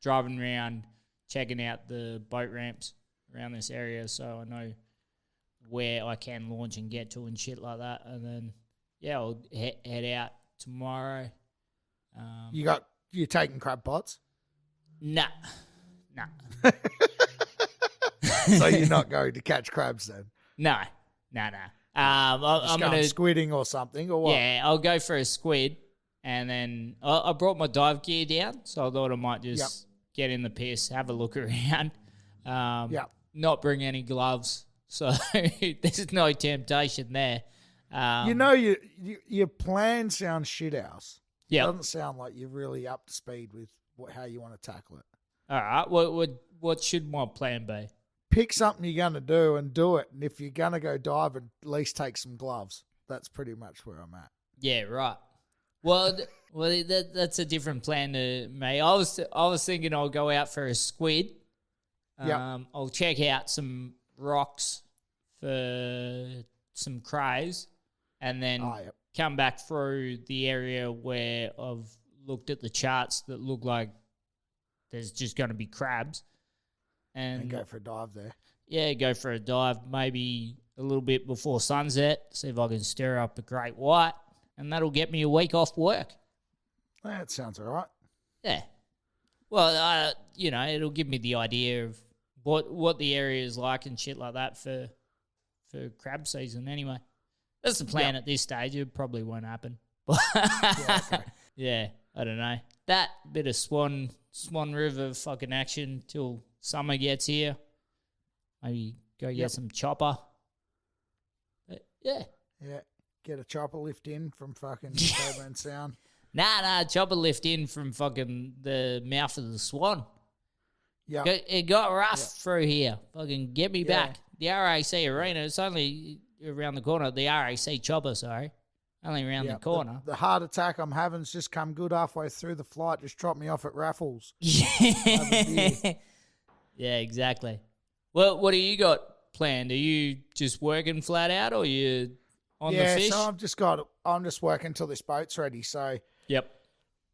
B: driving around, checking out the boat ramps around this area, so I know where I can launch and get to and shit like that. And then, yeah, I'll head out tomorrow.
C: You're taking crab pots?
B: Nah.
C: So you're not going to catch crabs then?
B: No. I'm
C: going
B: gonna
C: squidding or something or what?
B: Yeah, I'll go for a squid, and then I brought my dive gear down, so I thought I might just get in the piss, have a look around. Not bring any gloves, so there's no temptation there.
C: Your plan sounds shit house.
B: Yeah,
C: doesn't sound like you're really up to speed with how you want to tackle it.
B: All right, what should my plan be?
C: Pick something you're going to do and do it. And if you're going to go diving, at least take some gloves. That's pretty much where I'm at.
B: Yeah, right. Well, that's a different plan to me. I was thinking I'll go out for a squid. I'll check out some rocks for some crays, and then come back through the area where I've looked at the charts that look like there's just going to be crabs. And
C: go for a dive there.
B: Yeah, go for a dive, maybe a little bit before sunset, see if I can stir up a great white, and that'll get me a week off work.
C: That sounds all right.
B: Yeah. Well, it'll give me the idea of what the area is like and shit like that for crab season anyway. That's the plan at this stage. It probably won't happen. Yeah, I don't know. That bit of Swan River fucking action till summer gets here. Maybe go get some chopper. Yeah.
C: Get a chopper lift in from fucking Cockburn Sound.
B: Nah, chopper lift in from fucking the mouth of the Swan.
C: Yeah.
B: It got rough through here. Fucking get me back. The RAC arena, it's only around the corner. The RAC chopper, sorry. Only around the corner.
C: The heart attack I'm having's just come good halfway through the flight. Just drop me off at Raffles.
B: Yeah, exactly. Well, what do you got planned? Are you just working flat out, or you on the fish?
C: Yeah, so I'm just working till this boat's ready. So,
B: yep.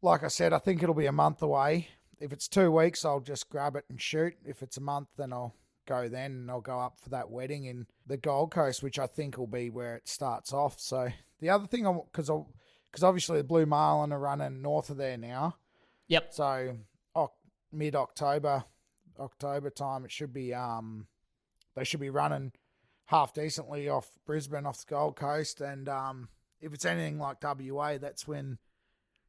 C: Like I said, I think it'll be a month away. If it's 2 weeks, I'll just grab it and shoot. If it's a month, then I'll go then, and I'll go up for that wedding in the Gold Coast, which I think will be where it starts off. So the other thing, because obviously the Blue Marlin are running north of there now.
B: Yep.
C: So mid-October, October time, it should be they should be running half decently off Brisbane, off the Gold Coast, and if it's anything like WA, that's when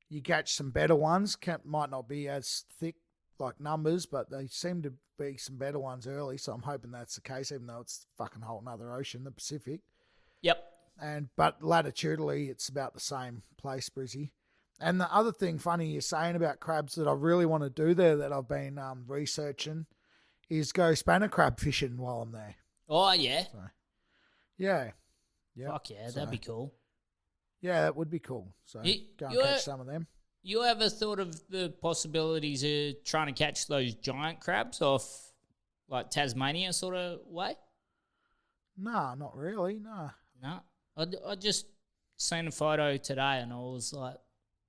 C: you catch some better ones. Might not be as thick like numbers, but they seem to be some better ones early, so I'm hoping that's the case, even though it's fucking whole nother ocean, the Pacific.
B: Yep.
C: But latitudinally, it's about the same place, Brizzy. And the other thing funny you're saying about crabs that I really want to do there that I've been researching is go spanner crab fishing while I'm there.
B: Oh, yeah.
C: So, yeah.
B: Fuck yeah, that'd be cool.
C: Yeah, that would be cool. So go and catch some of them.
B: You ever thought of the possibilities of trying to catch those giant crabs off like Tasmania sort of way?
C: No, not really, no.
B: I just seen a photo today and I was like,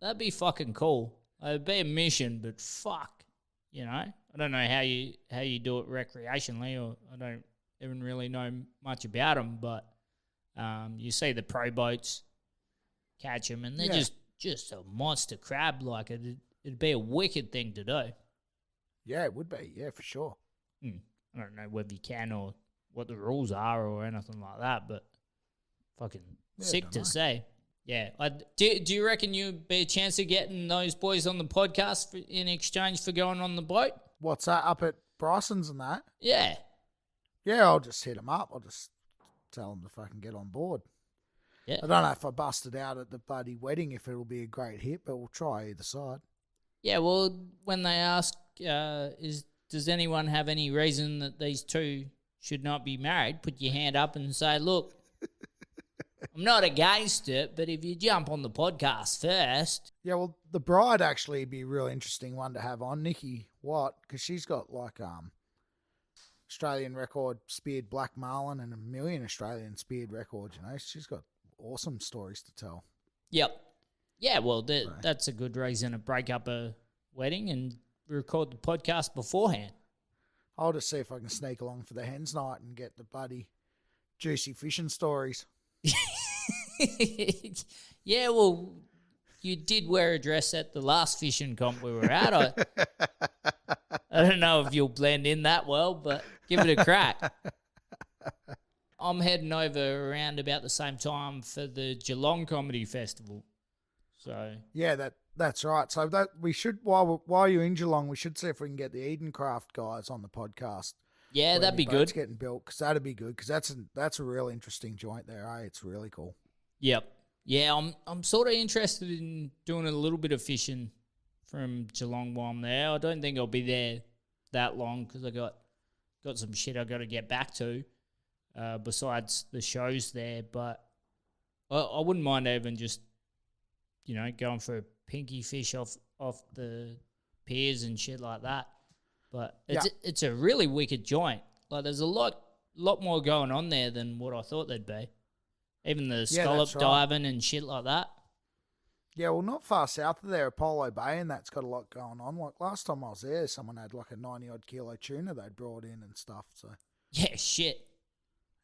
B: that'd be fucking cool. It'd be a mission, but fuck, I don't know how you do it recreationally, or I don't even really know much about them, but you see the pro boats catch them, and they're just a monster crab. Like it'd be a wicked thing to do.
C: Yeah, it would be. Yeah, for sure.
B: I don't know whether you can or what the rules are or anything like that, but fucking sick to see. Yeah. Do you reckon you'd be a chance of getting those boys on the podcast in exchange for going on the boat?
C: What's that, up at Bryson's and that?
B: Yeah.
C: Yeah, I'll just hit them up. I'll just tell them to fucking get on board.
B: Yeah.
C: I don't know if I busted out at the bloody wedding if it'll be a great hit, but we'll try either side.
B: Yeah, well, when they ask, does anyone have any reason that these two should not be married, put your hand up and say, look, I'm not against it, but if you jump on the podcast first.
C: Yeah, well, the bride actually be a real interesting one to have on, Nikki Watt, because she's got like Australian record speared black marlin and 1 million Australian speared records, She's got awesome stories to tell.
B: Yep. Yeah, well, that's a good reason to break up a wedding and record the podcast beforehand.
C: I'll just see if I can sneak along for the hens night and get the bloody juicy fishing stories.
B: Yeah, well, you did wear a dress at the last fishing comp we were at. I don't know if you'll blend in that well, but give it a crack. I'm heading over around about the same time for the Geelong Comedy Festival. So
C: Yeah, that's right. So that we should while you're in Geelong, we should see if we can get the Edencraft guys on the podcast.
B: yeah, that'd be
C: It's
B: good.
C: getting built because that'd be good because that's a real interesting joint there. Eh? It's really cool.
B: Yep. Yeah, I'm sort of interested in doing a little bit of fishing from Geelong while I'm there. I don't think I'll be there that long because I got some shit I got to get back to besides the shows there. But I wouldn't mind even just, going for a pinky fish off the piers and shit like that. But it's a really wicked joint. Like there's a lot more going on there than what I thought there'd be. Even the scallop diving and shit like that.
C: Yeah, well, not far south of there, Apollo Bay, and that's got a lot going on. Like last time I was there, someone had like a 90-odd kilo tuna they'd brought in and stuff. So
B: Yeah, shit.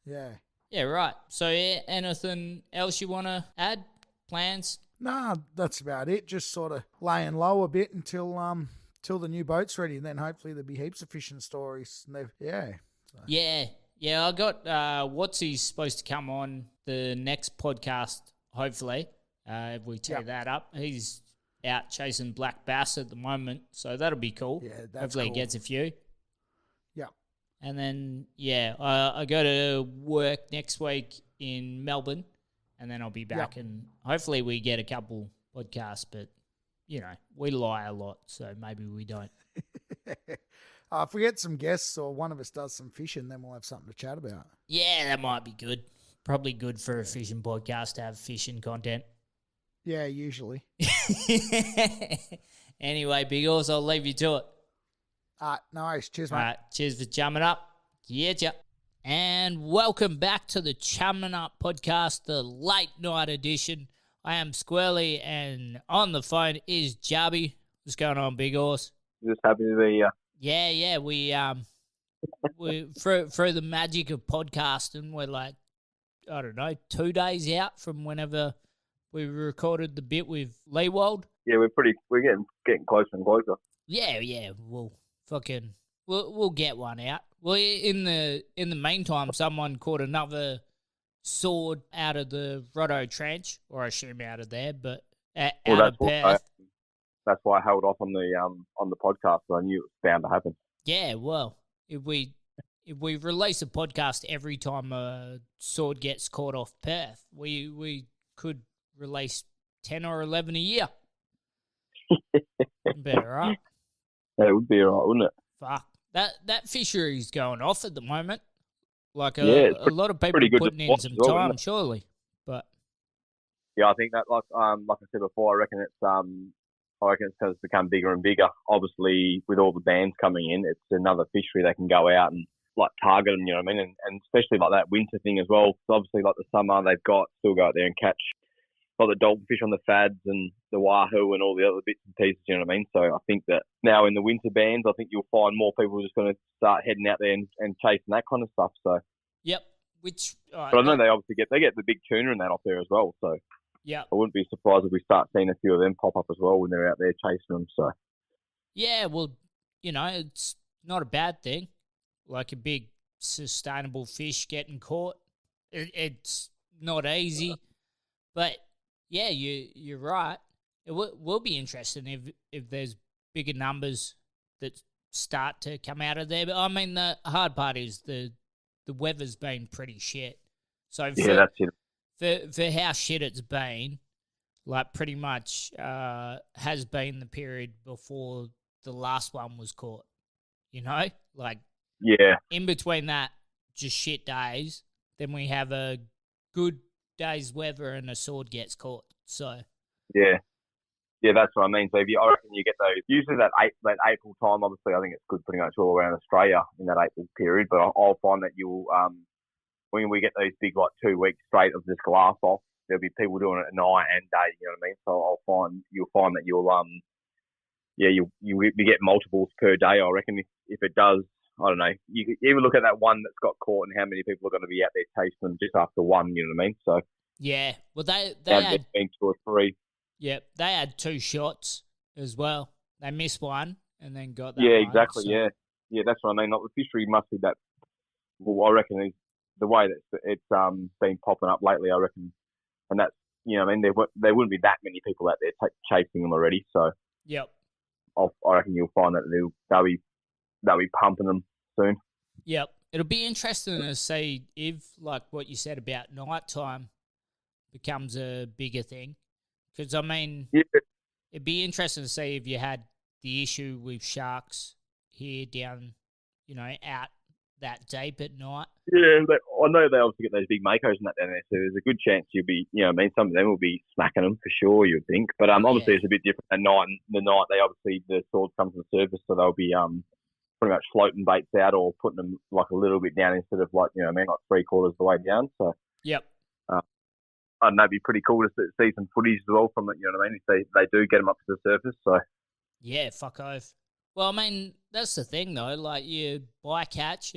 C: yeah.
B: Yeah, right. So, yeah, anything else you want to add? Plans?
C: Nah, that's about it. Just sort of laying low a bit until the new boat's ready, and then hopefully there'll be heaps of fishing stories. And So.
B: Yeah, I got Watsy's supposed to come on the next podcast, hopefully, if we tear that up. He's out chasing black bass at the moment, so that'll be cool.
C: Yeah, that's
B: hopefully
C: cool.
B: he gets a few.
C: Yeah.
B: And then, I go to work next week in Melbourne, and then I'll be back, and hopefully we get a couple podcasts, but, we lie a lot, so maybe we don't.
C: If we get some guests or one of us does some fishing, then we'll have something to chat about.
B: Yeah, that might be good. Probably good for a fishing podcast to have fishing content.
C: Yeah, usually.
B: Anyway, Big Horse, I'll leave you to it.
C: No worries. Cheers, mate.
B: All right, cheers for chumming up. Yeah. And welcome back to the Chumming Up podcast, the late night edition. I am Squirrely, and on the phone is Jabby. What's going on, Big Horse?
D: Just happy to be here.
B: Yeah, we through the magic of podcasting, we're like, I don't know, 2 days out from whenever we recorded the bit with Leewald.
D: Yeah, we're getting closer and closer.
B: Yeah, we'll get one out. Well, in the meantime, someone caught another sword out of the Rotto Trench, or I assume out of there, but out of Perth.
D: That's why I held off on the podcast. So I knew it was bound to happen.
B: Yeah, well, if we release a podcast every time a sword gets caught off Perth, we could release 10 or 11 a year. Better, right?
D: That would be all right, wouldn't it?
B: Fuck. That fishery's going off at the moment. Like
D: a
B: lot of people are putting in some time, surely. But
D: yeah, I think that like I said before, I reckon it's because it's become bigger and bigger. Obviously, with all the bans coming in, it's another fishery they can go out and like target them. You know what I mean? And especially like that winter thing as well. So obviously, like the summer, they've got still go out there and catch like the dolphinfish on the fads and the wahoo and all the other bits and pieces. You know what I mean? So I think that now in the winter bans, I think you'll find more people just going to start heading out there and chasing that kind of stuff. So
B: yep.
D: But I know they obviously get the big tuna and that off there as well. So
B: yeah,
D: I wouldn't be surprised if we start seeing a few of them pop up as well when they're out there chasing them. So
B: yeah, well, it's not a bad thing. Like a big sustainable fish getting caught, it's not easy, but yeah, you're right. It will be interesting if there's bigger numbers that start to come out of there. But I mean, the hard part is the weather's been pretty shit. So
D: that's it.
B: For how shit it's been, like pretty much has been the period before the last one was caught. Like in between that, just shit days. Then we have a good day's weather and a sword gets caught. So
D: yeah, that's what I mean. So I reckon you get those usually that April time. Obviously, I think it's good pretty much all around Australia in that April period. But I'll find that you'll when we get these big 2 weeks straight of this glass off, there'll be people doing it at night and day. You know what I mean? So you'll find that you'll be getting multiples per day. I reckon if it does I don't know. You even look at that one that's got caught and how many people are going to be out there chasing them just after one. You know what I mean? So
B: Yeah. Well, they
D: had
B: had
D: been 2 or 3.
B: yeah, they had 2 shots as well. They missed one and then got that.
D: Yeah,
B: one,
D: exactly.
B: so.
D: Yeah, that's what I mean. Like the fishery must be that. Well, I reckon the way that it's been popping up lately. I reckon, and that's I mean there wouldn't be that many people out there chasing them already. So
B: Yep.
D: I reckon you'll find that they'll be pumping them soon.
B: Yep. It'll be interesting to see if, like what you said about nighttime, becomes a bigger thing. Because, I mean, it'd be interesting to see if you had the issue with sharks here down, out that deep at night.
D: Yeah, I know they obviously get those big makos and that down there, so there's a good chance you'll be, some of them will be smacking them for sure, you'd think. But obviously it's a bit different at night. The night, the swords come to the surface, so they'll be pretty much floating baits out or putting them like a little bit down instead of like 3/4 of the way down. So
B: yep.
D: I know it'd be pretty cool to see some footage as well from it. You know what I mean? If they do get them up to the surface. So
B: yeah, fuck off. Well, I mean, that's the thing though. Like your bycatch,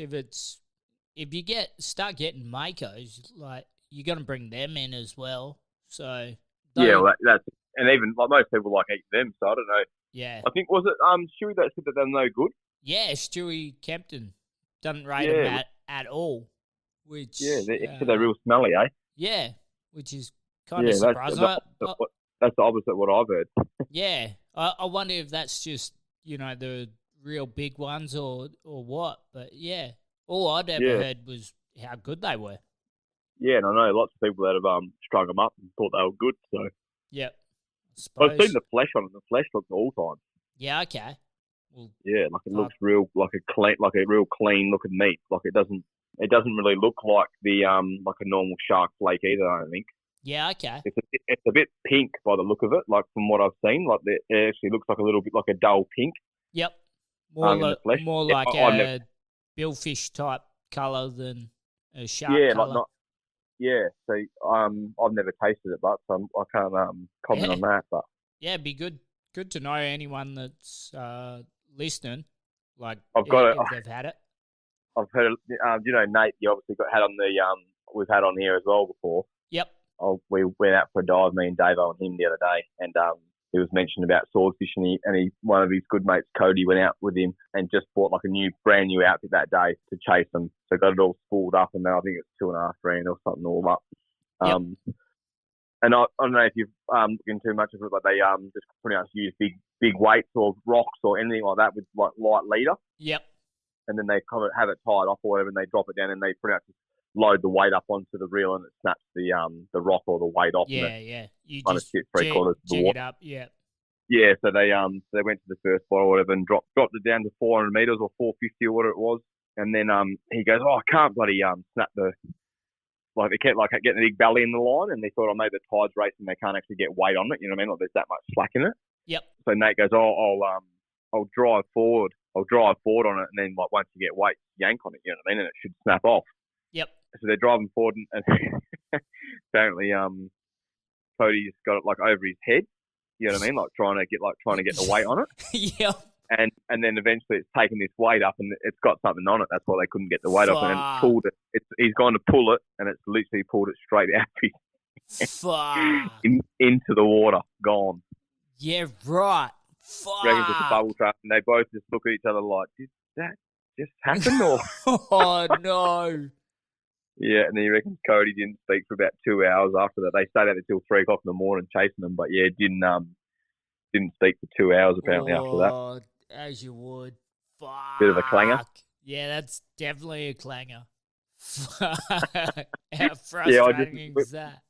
B: if you start getting makos, like you're gonna bring them in as well. So
D: yeah, well, that's and even like most people like eat them. So I don't know.
B: Yeah,
D: I think was it Stewie that said that they're no good.
B: Yeah, Stewie Kempton doesn't rate them at all. Which
D: they're real smelly, eh?
B: Yeah, which is kind of surprising.
D: That's the opposite of what I've heard.
B: Yeah, I wonder if that's just the real big ones or what. But yeah, all I'd ever heard was how good they were.
D: Yeah, and I know lots of people that have strung them up and thought they were good. So
B: yep,
D: I've seen the flesh on it. The flesh looks all time.
B: Yeah, okay. Well,
D: yeah, like it looks real, like a real clean looking meat. Like it doesn't really look like the like a normal shark flake either. I don't think.
B: Yeah, okay.
D: It's a bit pink by the look of it. Like from what I've seen, like it actually looks like a little bit like a dull pink.
B: Yep. More like a billfish type colour than a shark colour.
D: Like yeah. So I've never tasted it, but so I can't comment on that. But
B: yeah, it'd be good to know anyone that's listening. Like
D: I've got
B: if they've had it.
D: I've heard. Nate, you obviously had on the we've had on here as well before.
B: Yep.
D: We went out for a dive, me and Davo and him the other day, and he was mentioning about swordfish, and one of his good mates, Cody, went out with him and just bought like a brand new outfit that day to chase them. So got it all spooled up, and then I think it's $2.5 grand or something all up.
B: Yep.
D: And I don't know if you've looked into too much of it, but they just pretty much use big weights or rocks or anything like that with like light leader.
B: Yep. And
D: then they kind of have it tied off or whatever, and they drop it down, and they pretty much just load the weight up onto the reel, and it snaps the rock or the weight off.
B: Yeah, yeah. You
D: kind
B: just
D: of sit 3/4
B: jig it up. Yeah.
D: Yeah, so they went to the first spot or whatever and dropped it down to 400 meters or 450 or whatever it was, and then he goes, I can't bloody snap the. Like they kept getting a big belly in the line, and they thought, maybe the tide's racing, they can't actually get weight on it. You know what I mean? Like there's that much slack in it.
B: Yep.
D: So Nate goes, I'll drive forward. I'll drive forward on it, and then once you get weight, yank on it. You know what I mean? And it should snap off.
B: Yep.
D: So they're driving forward, and apparently Cody's got it over his head. You know what I mean? Like trying to get the weight on it.
B: Yep.
D: And then eventually it's taken this weight up, and it's got something on it. That's why they couldn't get the weight off, and it's pulled it. He's gone to pull it, and it's literally pulled it straight out into the water. Gone.
B: Yeah, right. Fuck.
D: Reckons it's a bubble trap, and they both just look at each other like, did that just happen? Or
B: oh no.
D: Yeah, and then he reckons Cody didn't speak for about 2 hours after that. They stayed out until 3 o'clock in the morning chasing them, but yeah, didn't speak for 2 hours apparently after that.
B: As you would. Fuck.
D: Bit of a clanger.
B: Yeah, that's definitely a clanger. How frustrating is that?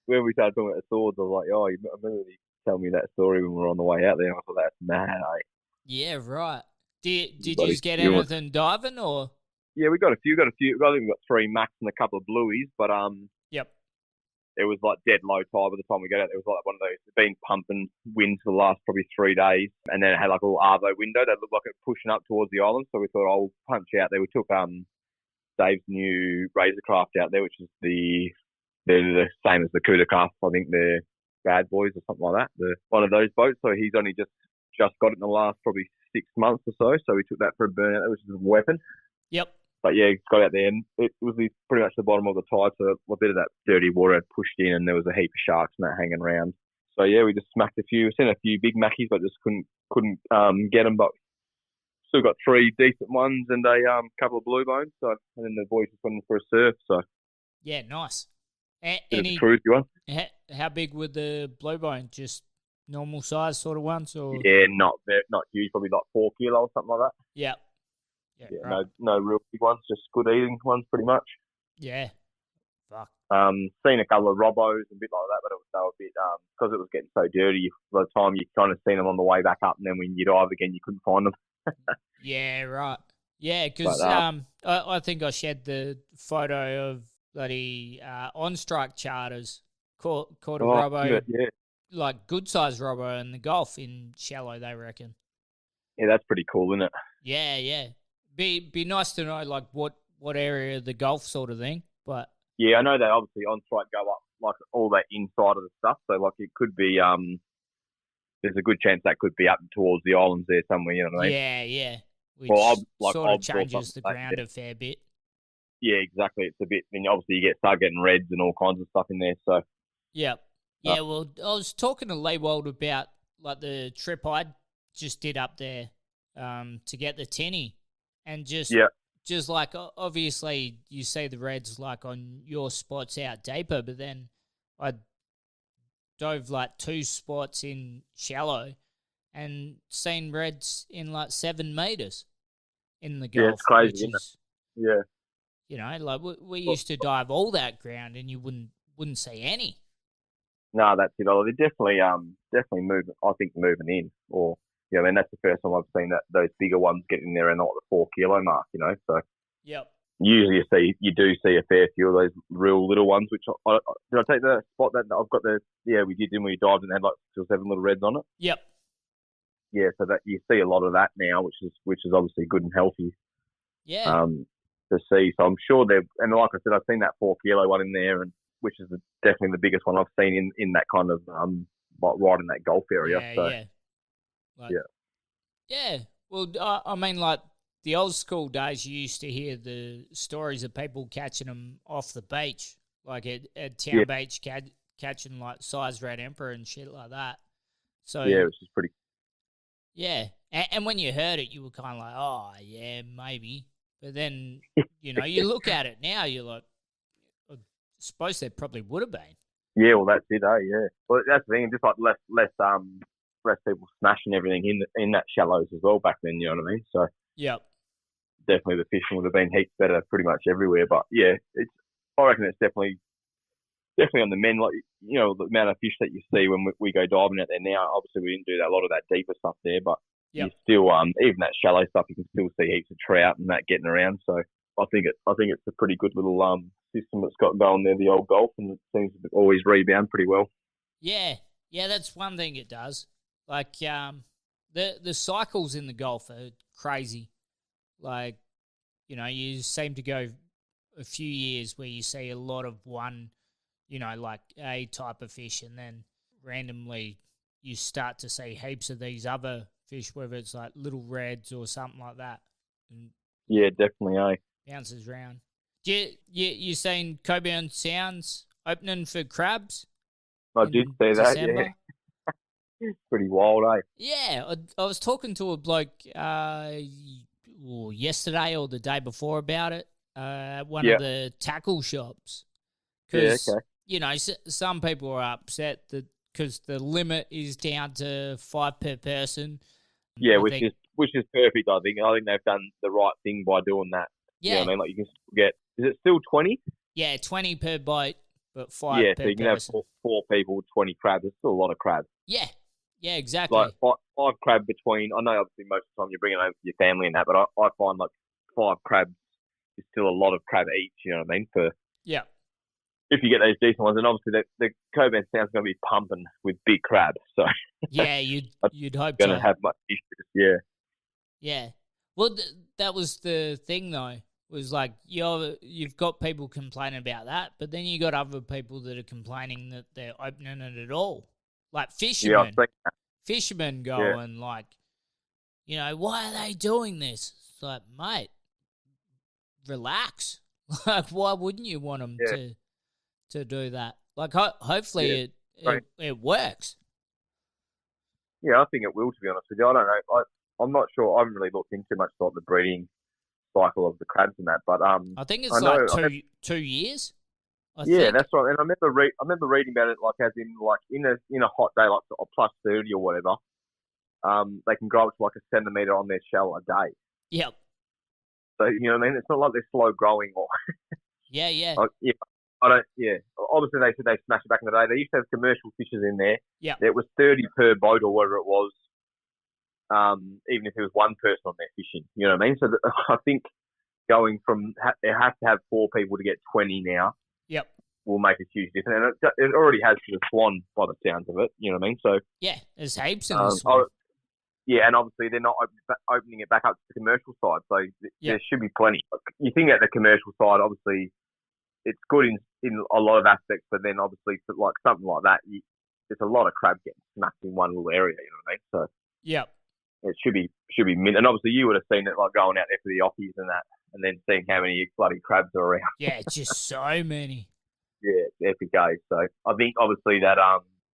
D: When we started talking about the swords, I was like, I remember you telling me that story when we were on the way out there. I thought, that's mad, eh?
B: Yeah, right. Did you just get anything diving, or?
D: Yeah, we got a few. I think we got 3 max and a couple of blueies, but
B: yep.
D: It was like dead low tide by the time we got out. It was like one of those, it's been pumping winds for the last probably 3 days, and then it had like a little arvo window that looked like it was pushing up towards the island. So we thought, I'll punch out there. We took Dave's new razor craft out there, which is they're the same as the Cuda craft. I think they're Bad Boys or something like that. One of those boats. So he's only just got it in the last probably 6 months or so. So we took that for a burnout, which is a weapon.
B: Yep.
D: But yeah, got out there and it was pretty much the bottom of the tide. So a bit of that dirty water had pushed in and there was a heap of sharks and that hanging around. So yeah, we just smacked a few. We sent a few big mackies, but just couldn't get them. But still got 3 decent ones and a couple of blue bones. So and then the boys just went in for a surf. So
B: yeah, nice.
D: any cruise you want?
B: How big were the blue bone? Just normal size sort of ones, or
D: yeah, not huge. Probably like 4 kilos or something like that.
B: Yeah.
D: Yeah,
B: right.
D: no real big ones, just good eating ones, pretty much.
B: Yeah. Fuck.
D: Seen a couple of robbos and a bit like that, but they were a bit because it was getting so dirty. By the time you kind of seen them on the way back up, and then when you dive again, you couldn't find them.
B: Yeah, right. Yeah, because I think I shared the photo of bloody on strike charters caught a robbo,
D: yeah,
B: like good size robbo in the Gulf in shallow. They reckon.
D: Yeah, that's pretty cool, isn't it?
B: Yeah, yeah. Be nice to know like what area of the Gulf sort of thing, but
D: yeah, I know they obviously on strike go up like all that inside of the stuff, so like it could be there's a good chance that could be up towards the islands there somewhere, you know what I mean?
B: Yeah, yeah. Which
D: sort
B: of changes the ground a fair bit.
D: Yeah, exactly. It's a bit, and obviously you start getting reds and all kinds of stuff in there. So
B: yep. Yeah, well, I was talking to Leewald about like the trip I just did up there to get the tinny. And just like obviously you see the reds like on your spots out deeper, but then I dove like 2 spots in shallow and seen reds in like 7 meters in the Gulf.
D: Yeah, it's crazy, isn't it? Yeah.
B: You know, like we used to dive all that ground and you wouldn't see any.
D: No, that's it. Oh, they're definitely moving. I think moving in, or yeah, I mean that's the first time I've seen that those bigger ones get in there and not the 4 kilo mark. You know, so
B: yep.
D: Usually you do see a fair few of those real little ones. Which did I take the spot that I've got we did, didn't we? Dived and had like 6 or 7 little reds on it.
B: Yep.
D: Yeah, so that you see a lot of that now, which is obviously good and healthy.
B: Yeah.
D: To see, so I'm sure and like I said, I've seen that 4 kilo one in there, and which is definitely the biggest one I've seen in that kind of like right in that Gulf area.
B: Yeah,
D: so,
B: yeah. Like,
D: yeah.
B: Yeah. Well, I mean, like the old school days, you used to hear the stories of people catching them off the beach, like at Town Beach, catching like size red emperor and shit like that. So
D: yeah, which is pretty.
B: Yeah, and when you heard it, you were kind of like, oh yeah, maybe. But then you know, you look at it now, you're like, I suppose there probably would have been.
D: Yeah, well, that's it, yeah. Well, that's the thing, just like less people smashing everything in that shallows as well back then. You know what I mean? So
B: yep.
D: Definitely the fishing would have been heaps better pretty much everywhere. But yeah, I reckon it's definitely on the men. Like, you know, the amount of fish that you see when we go diving out there now. Obviously, we didn't do a lot of that deeper stuff there, but you still even that shallow stuff, you can still see heaps of trout and that getting around. So I think it's a pretty good little system that's got going there, the old Gulf, and it seems to always rebound pretty well.
B: Yeah, that's one thing it does. Like the cycles in the Gulf are crazy. Like, you know, you seem to go a few years where you see a lot of one, you know, like a type of fish, and then randomly you start to see heaps of these other fish, whether it's like little reds or something like that. And
D: yeah, definitely,
B: bounces around. You seen Cockburn Sounds opening for crabs?
D: I did see that, yeah. Pretty wild,
B: Yeah, I was talking to a bloke yesterday or the day before about it at one of the tackle shops. Because, you know, some people are upset that because the limit is down to 5 per person.
D: Yeah, which is perfect, I think. I think they've done the right thing by doing that.
B: Yeah.
D: You know what I mean? Like, you can still get... Is it still 20?
B: Yeah, 20 per boat, but 5 per person.
D: Yeah, so you can have 4 people, 20 crabs. It's still a lot of crabs.
B: Yeah, exactly.
D: Like 5 crab between... I know, obviously, most of the time you're bringing home for your family and that, but I find, like, 5 crabs is still a lot of crab each, you know what I mean? If you get those decent ones, and obviously the Cockburn Sound's going to be pumping with big crabs, so...
B: Yeah, you'd hope so.
D: Going to have much issues,
B: Yeah. Well, that was the thing, though, was like you've got people complaining about that, but then you got other people that are complaining that they're opening it at all. Like fishermen.
D: Yeah,
B: Fishermen going like, why are they doing this? It's like, mate, relax. Like, why wouldn't you want them to do that? Like, hopefully it works.
D: Yeah, I think it will, to be honest with you. I don't know. I'm not sure. I haven't really looked into much like the breeding cycle of the crabs and that, but
B: I think it's two years. I think.
D: That's right. And I remember reading about it, like as in a hot day, like plus 30 or whatever. They can grow up to like a centimetre on their shell a day.
B: Yep.
D: So you know what I mean? It's not like they're slow growing or.
B: Yeah.
D: I don't. Yeah. Obviously, they said they smashed it back in the day. They used to have commercial fishes in there.
B: Yeah.
D: It was 30 per boat or whatever it was. Even if there was one person on there fishing, you know what I mean? So I think going from it has to have 4 people to get 20 now.
B: Yep.
D: Will make a huge difference, and it already has for the swan by the sounds of it. You know what I mean? So
B: yeah, there's heaps in the swan.
D: And obviously they're not opening it back up to the commercial side, so there should be plenty. You think at the commercial side, obviously, it's good in a lot of aspects, but then obviously for like something like that, there's a lot of crab getting smacked in one little area. You know what I mean? So
B: yep.
D: It should be mint. And obviously you would have seen it like going out there for the offies and that, and then seeing how many bloody crabs are around.
B: Yeah, it's just so many.
D: Yeah, it's epic days. So I think obviously that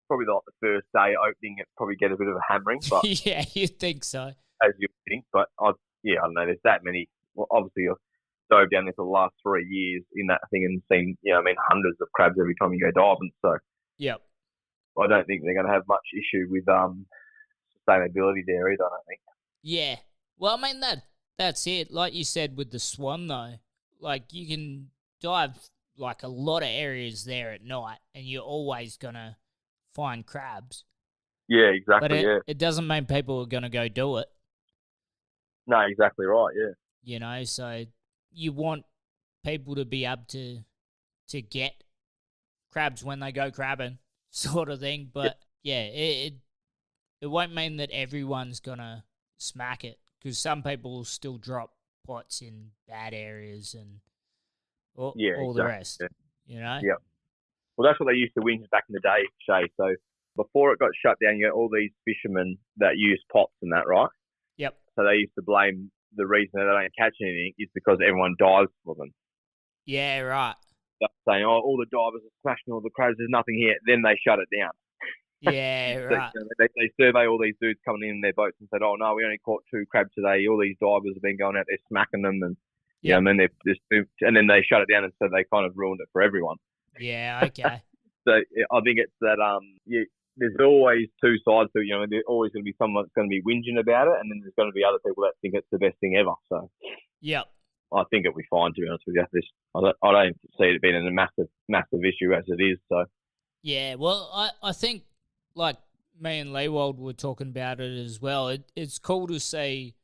D: probably like the first day opening, it probably get a bit of a hammering. But
B: yeah, you think so?
D: As you think, but I don't know. There's that many. Well, obviously I've dove down there for the last 3 years in that thing and seen hundreds of crabs every time you go diving. So
B: yep.
D: I don't think they're going to have much issue with sustainability there either. I don't think.
B: Yeah. Well, I mean that's it. Like you said with the swan though, like you can dive like a lot of areas there at night, and you're always gonna find crabs.
D: Yeah, exactly.
B: But it doesn't mean people are gonna go do it.
D: No, exactly right. Yeah.
B: So you want people to be able to get crabs when they go crabbing, sort of thing. But it won't mean that everyone's gonna smack it, because some people will still drop pots in bad areas and all the rest.
D: Yeah. Yeah. Well, that's what they used to win back in the day, Shay. So before it got shut down, you got all these fishermen that use pots and that, right?
B: Yep.
D: So they used to blame the reason that they don't catch anything is because everyone dives for them.
B: Yeah, right.
D: They're saying, all the divers are smashing all the crabs, there's nothing here. Then they shut it down.
B: Yeah, right.
D: So, they survey all these dudes coming in their boats and said, oh, no, we only caught 2 crabs today. All these divers have been going out there smacking them. And, and then they shut it down, and so they kind of ruined it for everyone.
B: Yeah, okay.
D: So I think it's that there's always 2 sides to it. There's always going to be someone that's going to be whinging about it, and then there's going to be other people that think it's the best thing ever. So
B: yep.
D: I think it'll be fine, to be honest with you. I don't see it being a massive issue as it is. So
B: yeah, well, I think like me and Leewald were talking about it as well. It's cool to see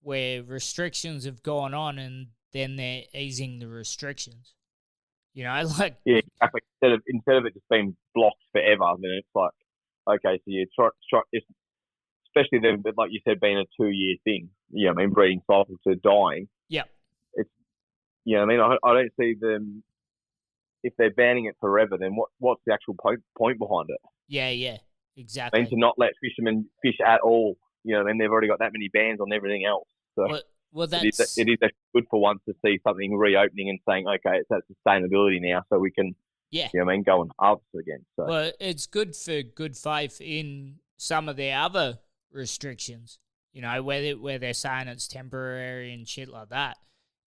B: where restrictions have gone on and then they're easing the restrictions. Like
D: exactly. Instead of it just being blocked forever, then it's like, okay, so you try especially then, like you said, being a 2-year thing. Breeding cycle to dying.
B: Yeah.
D: It's I don't see them, if they're banning it forever. Then what's the actual point behind it?
B: Yeah, exactly.
D: To not let fishermen fish at all. They've already got that many bans on everything else. So
B: well,
D: it is actually good for once to see something reopening and saying, okay, it's that sustainability now, so we can, go and harvest again. So.
B: Well, it's good for good faith in some of their other restrictions, where they're saying it's temporary and shit like that.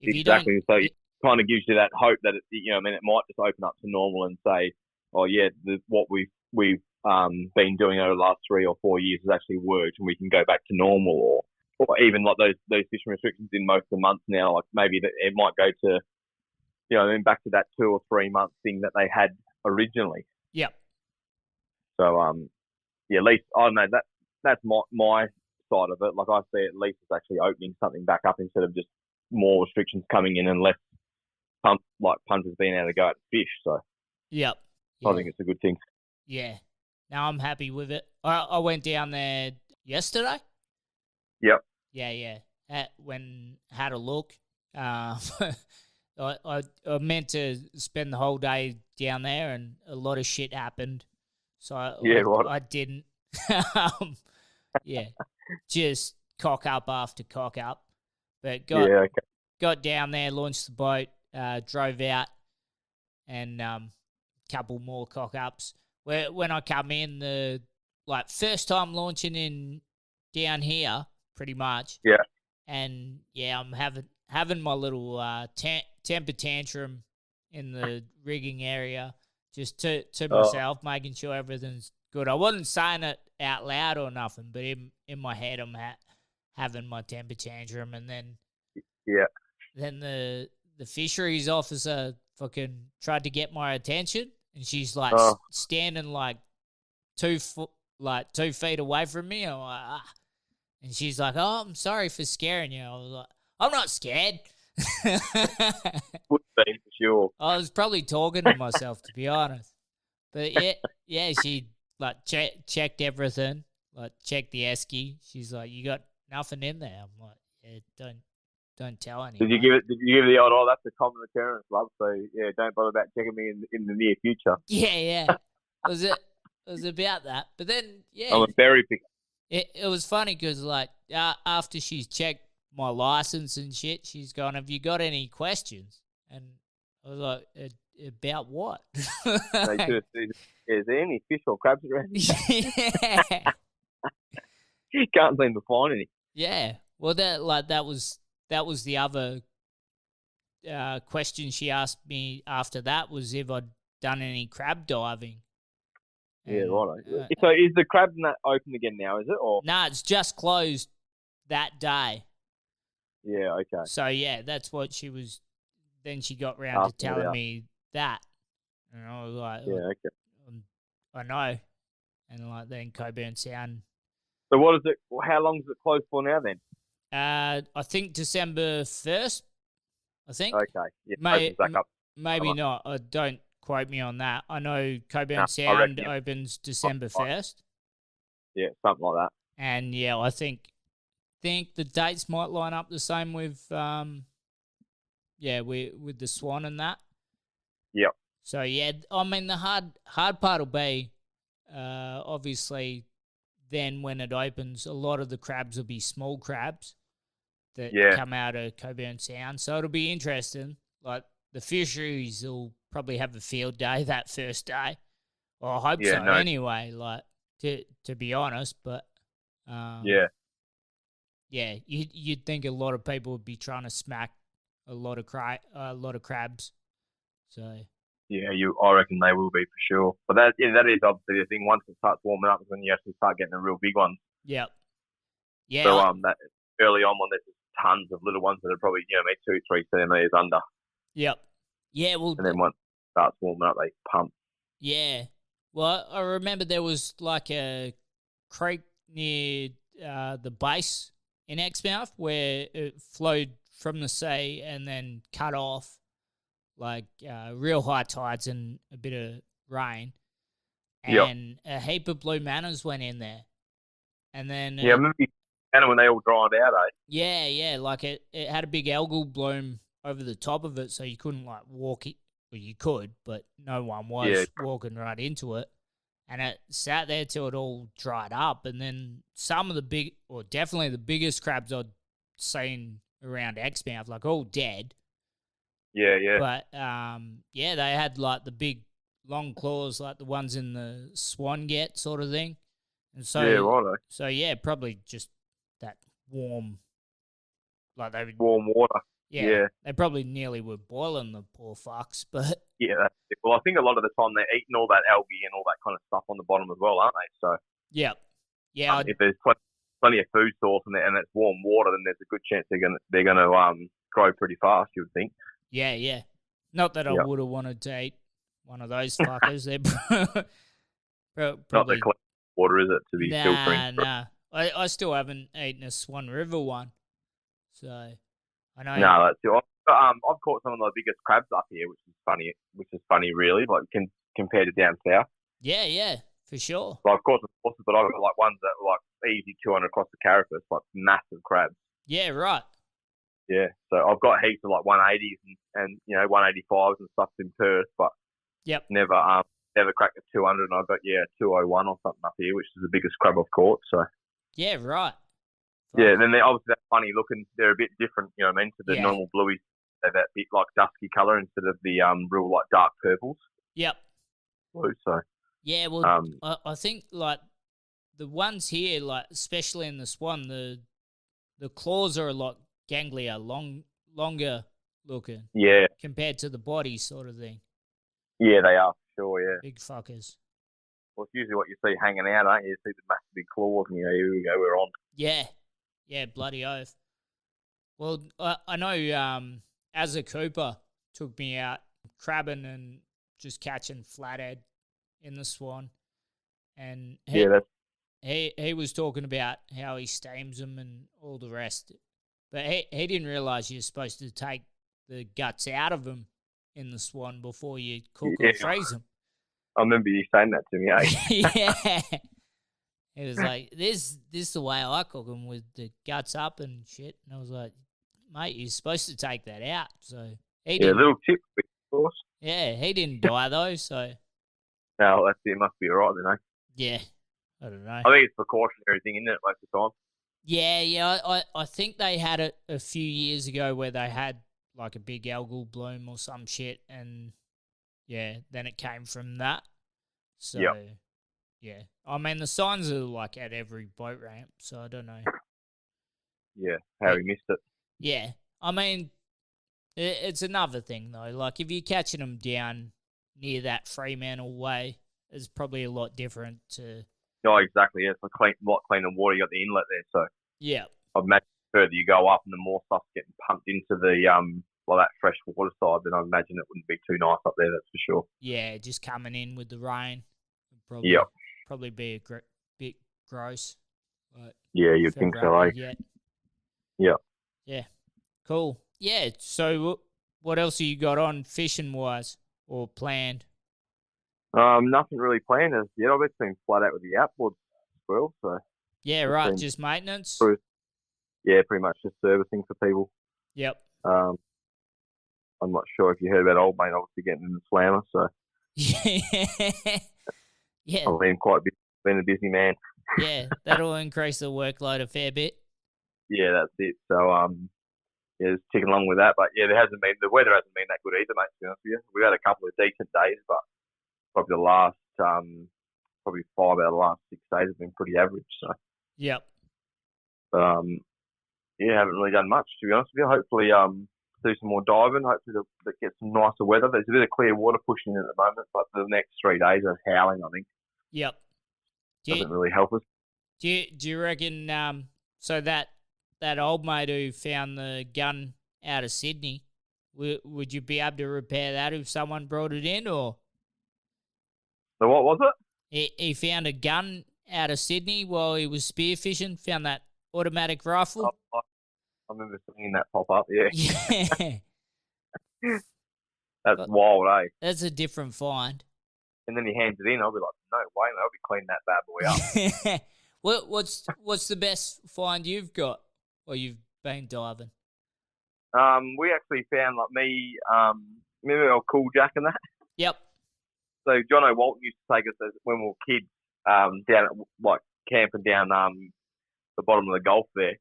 D: Exactly. So it kind of gives you that hope that it might just open up to normal and say, oh yeah, what we've been doing over the last 3 or 4 years has actually worked, and we can go back to normal, or even like those fishing restrictions in most of the months now. Like maybe it might go to, back to that 2 or 3 month thing that they had originally.
B: Yep.
D: So at least I don't know, that's my side of it. Like I see, at least it's actually opening something back up instead of just more restrictions coming in and less punters being able to go out and fish. So
B: yep.
D: I think it's a good thing.
B: Yeah. Now I'm happy with it. I went down there yesterday.
D: Yep.
B: Yeah. Had a look. I meant to spend the whole day down there, and a lot of shit happened. So I didn't. Yeah. Just cock up after cock up. But got down there, launched the boat, drove out, and couple more cock ups. When I come in, the first time launching in down here, pretty much.
D: Yeah.
B: And yeah, I'm having my little temper tantrum in the rigging area, just to myself, making sure everything's good. I wasn't saying it out loud or nothing, but in my head, I'm having my temper tantrum, and then then the fisheries officer fucking tried to get my attention, and she's standing 2 feet away from me. I'm like, ah. And she's like, "Oh, I'm sorry for scaring you." I was like, "I'm not scared."
D: Would be for sure.
B: I was probably talking to myself, to be honest. But yeah, she checked everything, checked the esky. She's like, "You got nothing in there." I'm like, "Yeah, don't tell anyone."
D: Did you give the old? Oh, that's a common occurrence, love. So yeah, don't bother about checking me in the near future.
B: Yeah. It was about that. But then
D: I'm a berry picker.
B: It was funny because after she's checked my license and shit, she's gone, "Have you got any questions?" And I was like, "About what?"
D: Is there any fish or crabs around?
B: Yeah.
D: You can't seem to find any.
B: Yeah. Well, that was the other question she asked me after that, was if I'd done any crab diving.
D: Yeah, right. So is the crab net open again now, is it? Or
B: no, it's just closed that day.
D: Yeah, okay.
B: So, yeah, that's what she was... Then she got round to telling me that. And I was like...
D: Yeah, okay.
B: I know. And, then Cockburn Sound...
D: So what is it... How long is it closed for now, then?
B: I think December 1st, I think.
D: Okay. Yeah, back up.
B: Maybe not. Don't quote me on that. I know Cockburn Sound opens December 1st.
D: Yeah, something like that.
B: And, yeah, I think the dates might line up the same with, with the Swan and that.
D: Yep.
B: So, yeah, I mean, the hard part will be, obviously, then when it opens, a lot of the crabs will be small crabs that come out of Cockburn Sound. So it'll be interesting. The fisheries will probably have a field day that first day. Well, I hope so anyway, to be honest. But, yeah, you'd think a lot of people would be trying to smack a lot of crabs. So...
D: Yeah, I reckon they will be for sure. But that is obviously the thing. Once it starts warming up, is when you actually start getting the real big ones.
B: Yep. Yeah.
D: So that early on, when there's tons of little ones that are probably 2-3 centimeters under.
B: Yep. Yeah. Well.
D: And then once it starts warming up, they pump.
B: Yeah. Well, I remember there was a creek near the base in Exmouth where it flowed from the sea and then cut off. Real high tides and a bit of rain. And a heap of blue mannas went in there. And then...
D: I remember when they all dried out, eh?
B: Yeah. It had a big algal bloom over the top of it, so you couldn't, walk it. Well, you could, but no one was walking right into it. And it sat there till it all dried up. And then some of definitely the biggest crabs I'd seen around Exmouth, all dead.
D: Yeah.
B: But, they had, the big, long claws, the ones in the Swan get sort of thing. And so,
D: yeah, righto.
B: So, yeah, probably just that warm,
D: warm water.
B: Yeah. They probably nearly were boiling the poor fucks, but...
D: Yeah, that's it. Well, I think a lot of the time they're eating all that algae and all that kind of stuff on the bottom as well, aren't they? So...
B: Yeah. Yeah.
D: If there's plenty of food source and it's warm water, then there's a good chance they're gonna grow pretty fast, you would think.
B: Yeah. Not that I would have wanted to eat one of those fuckers. They're probably...
D: Not the clean water, is it, to be filtering?
B: Nah. I still haven't eaten a Swan River one. So, I know...
D: No, that's it. I've caught some of the biggest crabs up here, which is funny, really, compared to down south.
B: Yeah, for sure.
D: Of course, but I've got, ones that are, easy 200 across the carapace, massive crabs.
B: Yeah, right.
D: Yeah, so I've got heaps of 180s and 185s and stuff in Perth, but never cracked a 200. And I've got 201 or something up here, which is the biggest crab I've caught. So
B: yeah, right,
D: Yeah, then they're obviously that funny looking. They're a bit different, you know what I mean, to the
B: Yeah.
D: normal blueies. They're that bit like dusky colour instead of the real like dark purples.
B: Yep.
D: Blue, so
B: Yeah, well, I think like the ones here, like especially in the swan, the claws are a lot ganglier, longer looking.
D: Yeah.
B: Compared to the body sort of thing.
D: Yeah, they are, for sure, yeah.
B: Big fuckers.
D: Well, it's usually what you see hanging out, aren't you? You see the massive big claws and you know, here we go, we're on.
B: Yeah. Yeah, bloody oath. Well, I know as a Cooper took me out crabbing and just catching flathead in the swan. And he was talking about how he steams them and all the rest. But he didn't realise you're supposed to take the guts out of them in the swan before you cook or freeze them.
D: I remember you saying that to me, eh?
B: Yeah. It was like, this is the way I cook them, with the guts up and shit. And I was like, mate, you're supposed to take that out. So he didn't.
D: Little tip, of course.
B: Yeah, he didn't die though, so.
D: No, that's it. Must be all right then, eh?
B: Yeah, I don't know.
D: I think it's precautionary thing, isn't it, most of the time?
B: Yeah, I think they had it a few years ago where they had like a big algal bloom or some shit, and yeah, then it came from that. So, yeah. I mean, the signs are like at every boat ramp, so I don't know.
D: Yeah, how he missed it.
B: Yeah, I mean, it's another thing though. Like if you're catching them down near that Fremantle way, it's probably a lot different to.
D: No, exactly. Yeah, it's a lot cleaner water. You got the inlet there, so
B: yeah.
D: I'd imagine the further you go up and the more stuff's getting pumped into the that fresh water side, then I imagine it wouldn't be too nice up there. That's for sure.
B: Yeah, just coming in with the rain, probably be a bit gross. But
D: yeah, you'd think so, eh? Yeah.
B: Yeah. Cool. Yeah. So, what else have you got on fishing wise or planned?
D: Nothing really planned as yet. I've been flat out with the outboards as well, so.
B: Yeah, right. Just maintenance.
D: Yeah, pretty much just servicing for people.
B: Yep.
D: I'm not sure if you heard about old mate obviously getting in the slammer, so.
B: Yeah.
D: I've been a busy man.
B: Yeah, that'll increase the workload a fair bit.
D: Yeah, that's it. So, it's ticking along with that. But yeah, the weather hasn't been that good either, mate, to be honest with you. We've had a couple of decent days, but probably the last, 5 out of the last 6 days have been pretty average. So,
B: yep.
D: Yeah, haven't really done much, to be honest with you. Hopefully, do some more diving. Hopefully, get some nicer weather. There's a bit of clear water pushing in at the moment, but the next 3 days are howling, I think.
B: Yep.
D: Doesn't really help us.
B: Do you reckon, so that old mate who found the gun out of Sydney, would you be able to repair that if someone brought it in, or?
D: So what was it?
B: He found a gun out of Sydney while he was spearfishing, found that automatic rifle.
D: I remember seeing that pop up, yeah.
B: Yeah.
D: That's wild, eh?
B: That's a different find.
D: And then he hands it in, I'll be like, no way, mate, I'll be cleaning that bad boy up.
B: What's the best find you've got while you've been diving?
D: We actually found, like me, remember our Cool Jack and that?
B: Yep.
D: So John O'Walton used to take us when we were kids down at, like, camping down the bottom of the Gulf there.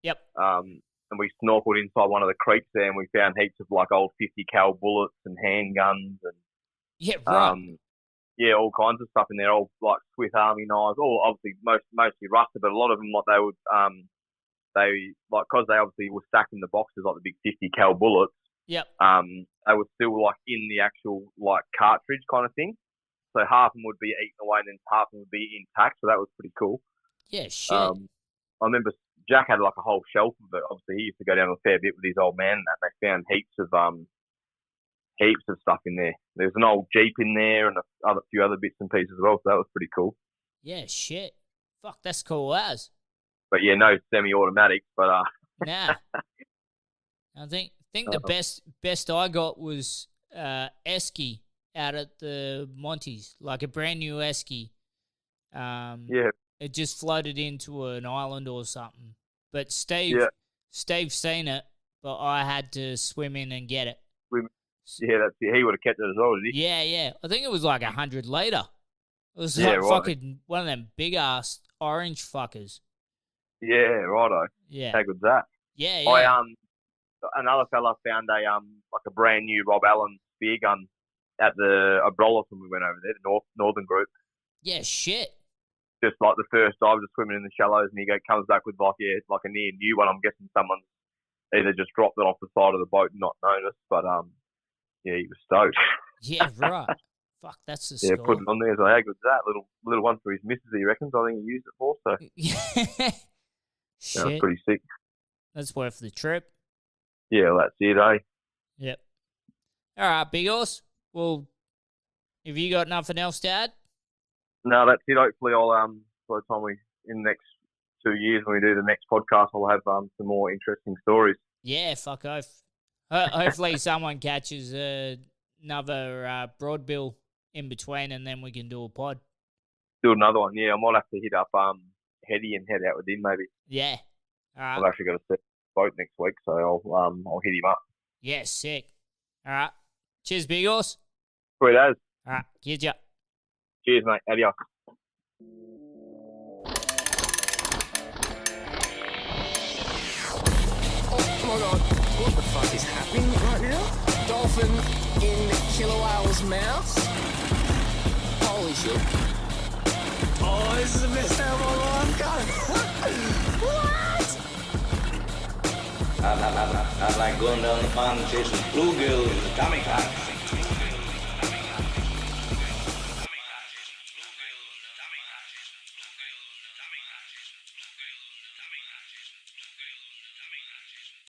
B: Yep.
D: And we snorkeled inside one of the creeks there, and we found heaps of like old 50 cal bullets and handguns and
B: right.
D: All kinds of stuff in there. Old like Swiss Army knives, all obviously mostly rusted, but a lot of them, what they would because they obviously were stacked in the boxes like the big 50 cal bullets.
B: Yep.
D: They were still like in the actual like cartridge kind of thing. So half of them would be eaten away, and then half of them would be intact. So that was pretty cool.
B: Yeah, shit.
D: I remember Jack had like a whole shelf of it. Obviously, he used to go down a fair bit with his old man, and they found heaps of stuff in there. There's an old Jeep in there and a few other bits and pieces as well. So that was pretty cool.
B: Yeah, shit. Fuck, that's cool as.
D: But yeah, no semi-automatic. But
B: nah. I think the best I got was esky out at the Monties, like a brand new esky.
D: Yeah.
B: It just floated into an island or something. But Steve seen it, but I had to swim in and get it.
D: Yeah, that's it. He would have kept it as well, did he?
B: Yeah. I think it was like 100 later. It was fucking one of them big ass orange fuckers.
D: Yeah, righto.
B: Yeah.
D: How good's that?
B: Yeah.
D: Another fella found like a brand new Rob Allen spear gun at the Abrolis when we went over there, the Northern Group.
B: Yeah, shit.
D: Just like the first dive, just swimming in the shallows, and he comes back with like a near new one. I'm guessing someone's either just dropped it off the side of the boat and not noticed, but yeah, he was stoked.
B: Yeah, right. Fuck, that's the
D: Yeah,
B: score.
D: put it on there. So how good's that? Little one for his missus, he reckons. I think he used it for. So
B: Shit.
D: that was pretty sick.
B: That's worth the trip.
D: Yeah, well, that's it, eh?
B: Yep. All right, Big Horse. Well, have you got nothing else to add?
D: No, that's it. Hopefully, I'll by the time in the next 2 years when we do the next podcast, I'll have some more interesting stories.
B: Yeah, fuck off. Hopefully, someone catches another broadbill in between, and then we can do a pod.
D: Do another one. Yeah, I might have to hit up Hetty and head out with him maybe.
B: Yeah. All right.
D: I've actually got a set boat next week, so I'll hit him up.
B: Yeah, sick. All right. Cheers, Big Horse.
D: Sweet as.
B: All right. Cheers, ya.
D: Cheers, mate. Adios.
E: Oh my god, what the fuck is happening right now? Dolphin in killer whale's mouth? Holy shit. Oh, this is the best day of my life, God. What?
F: I like going down the pond chasing bluegill in the Tommy Cotton.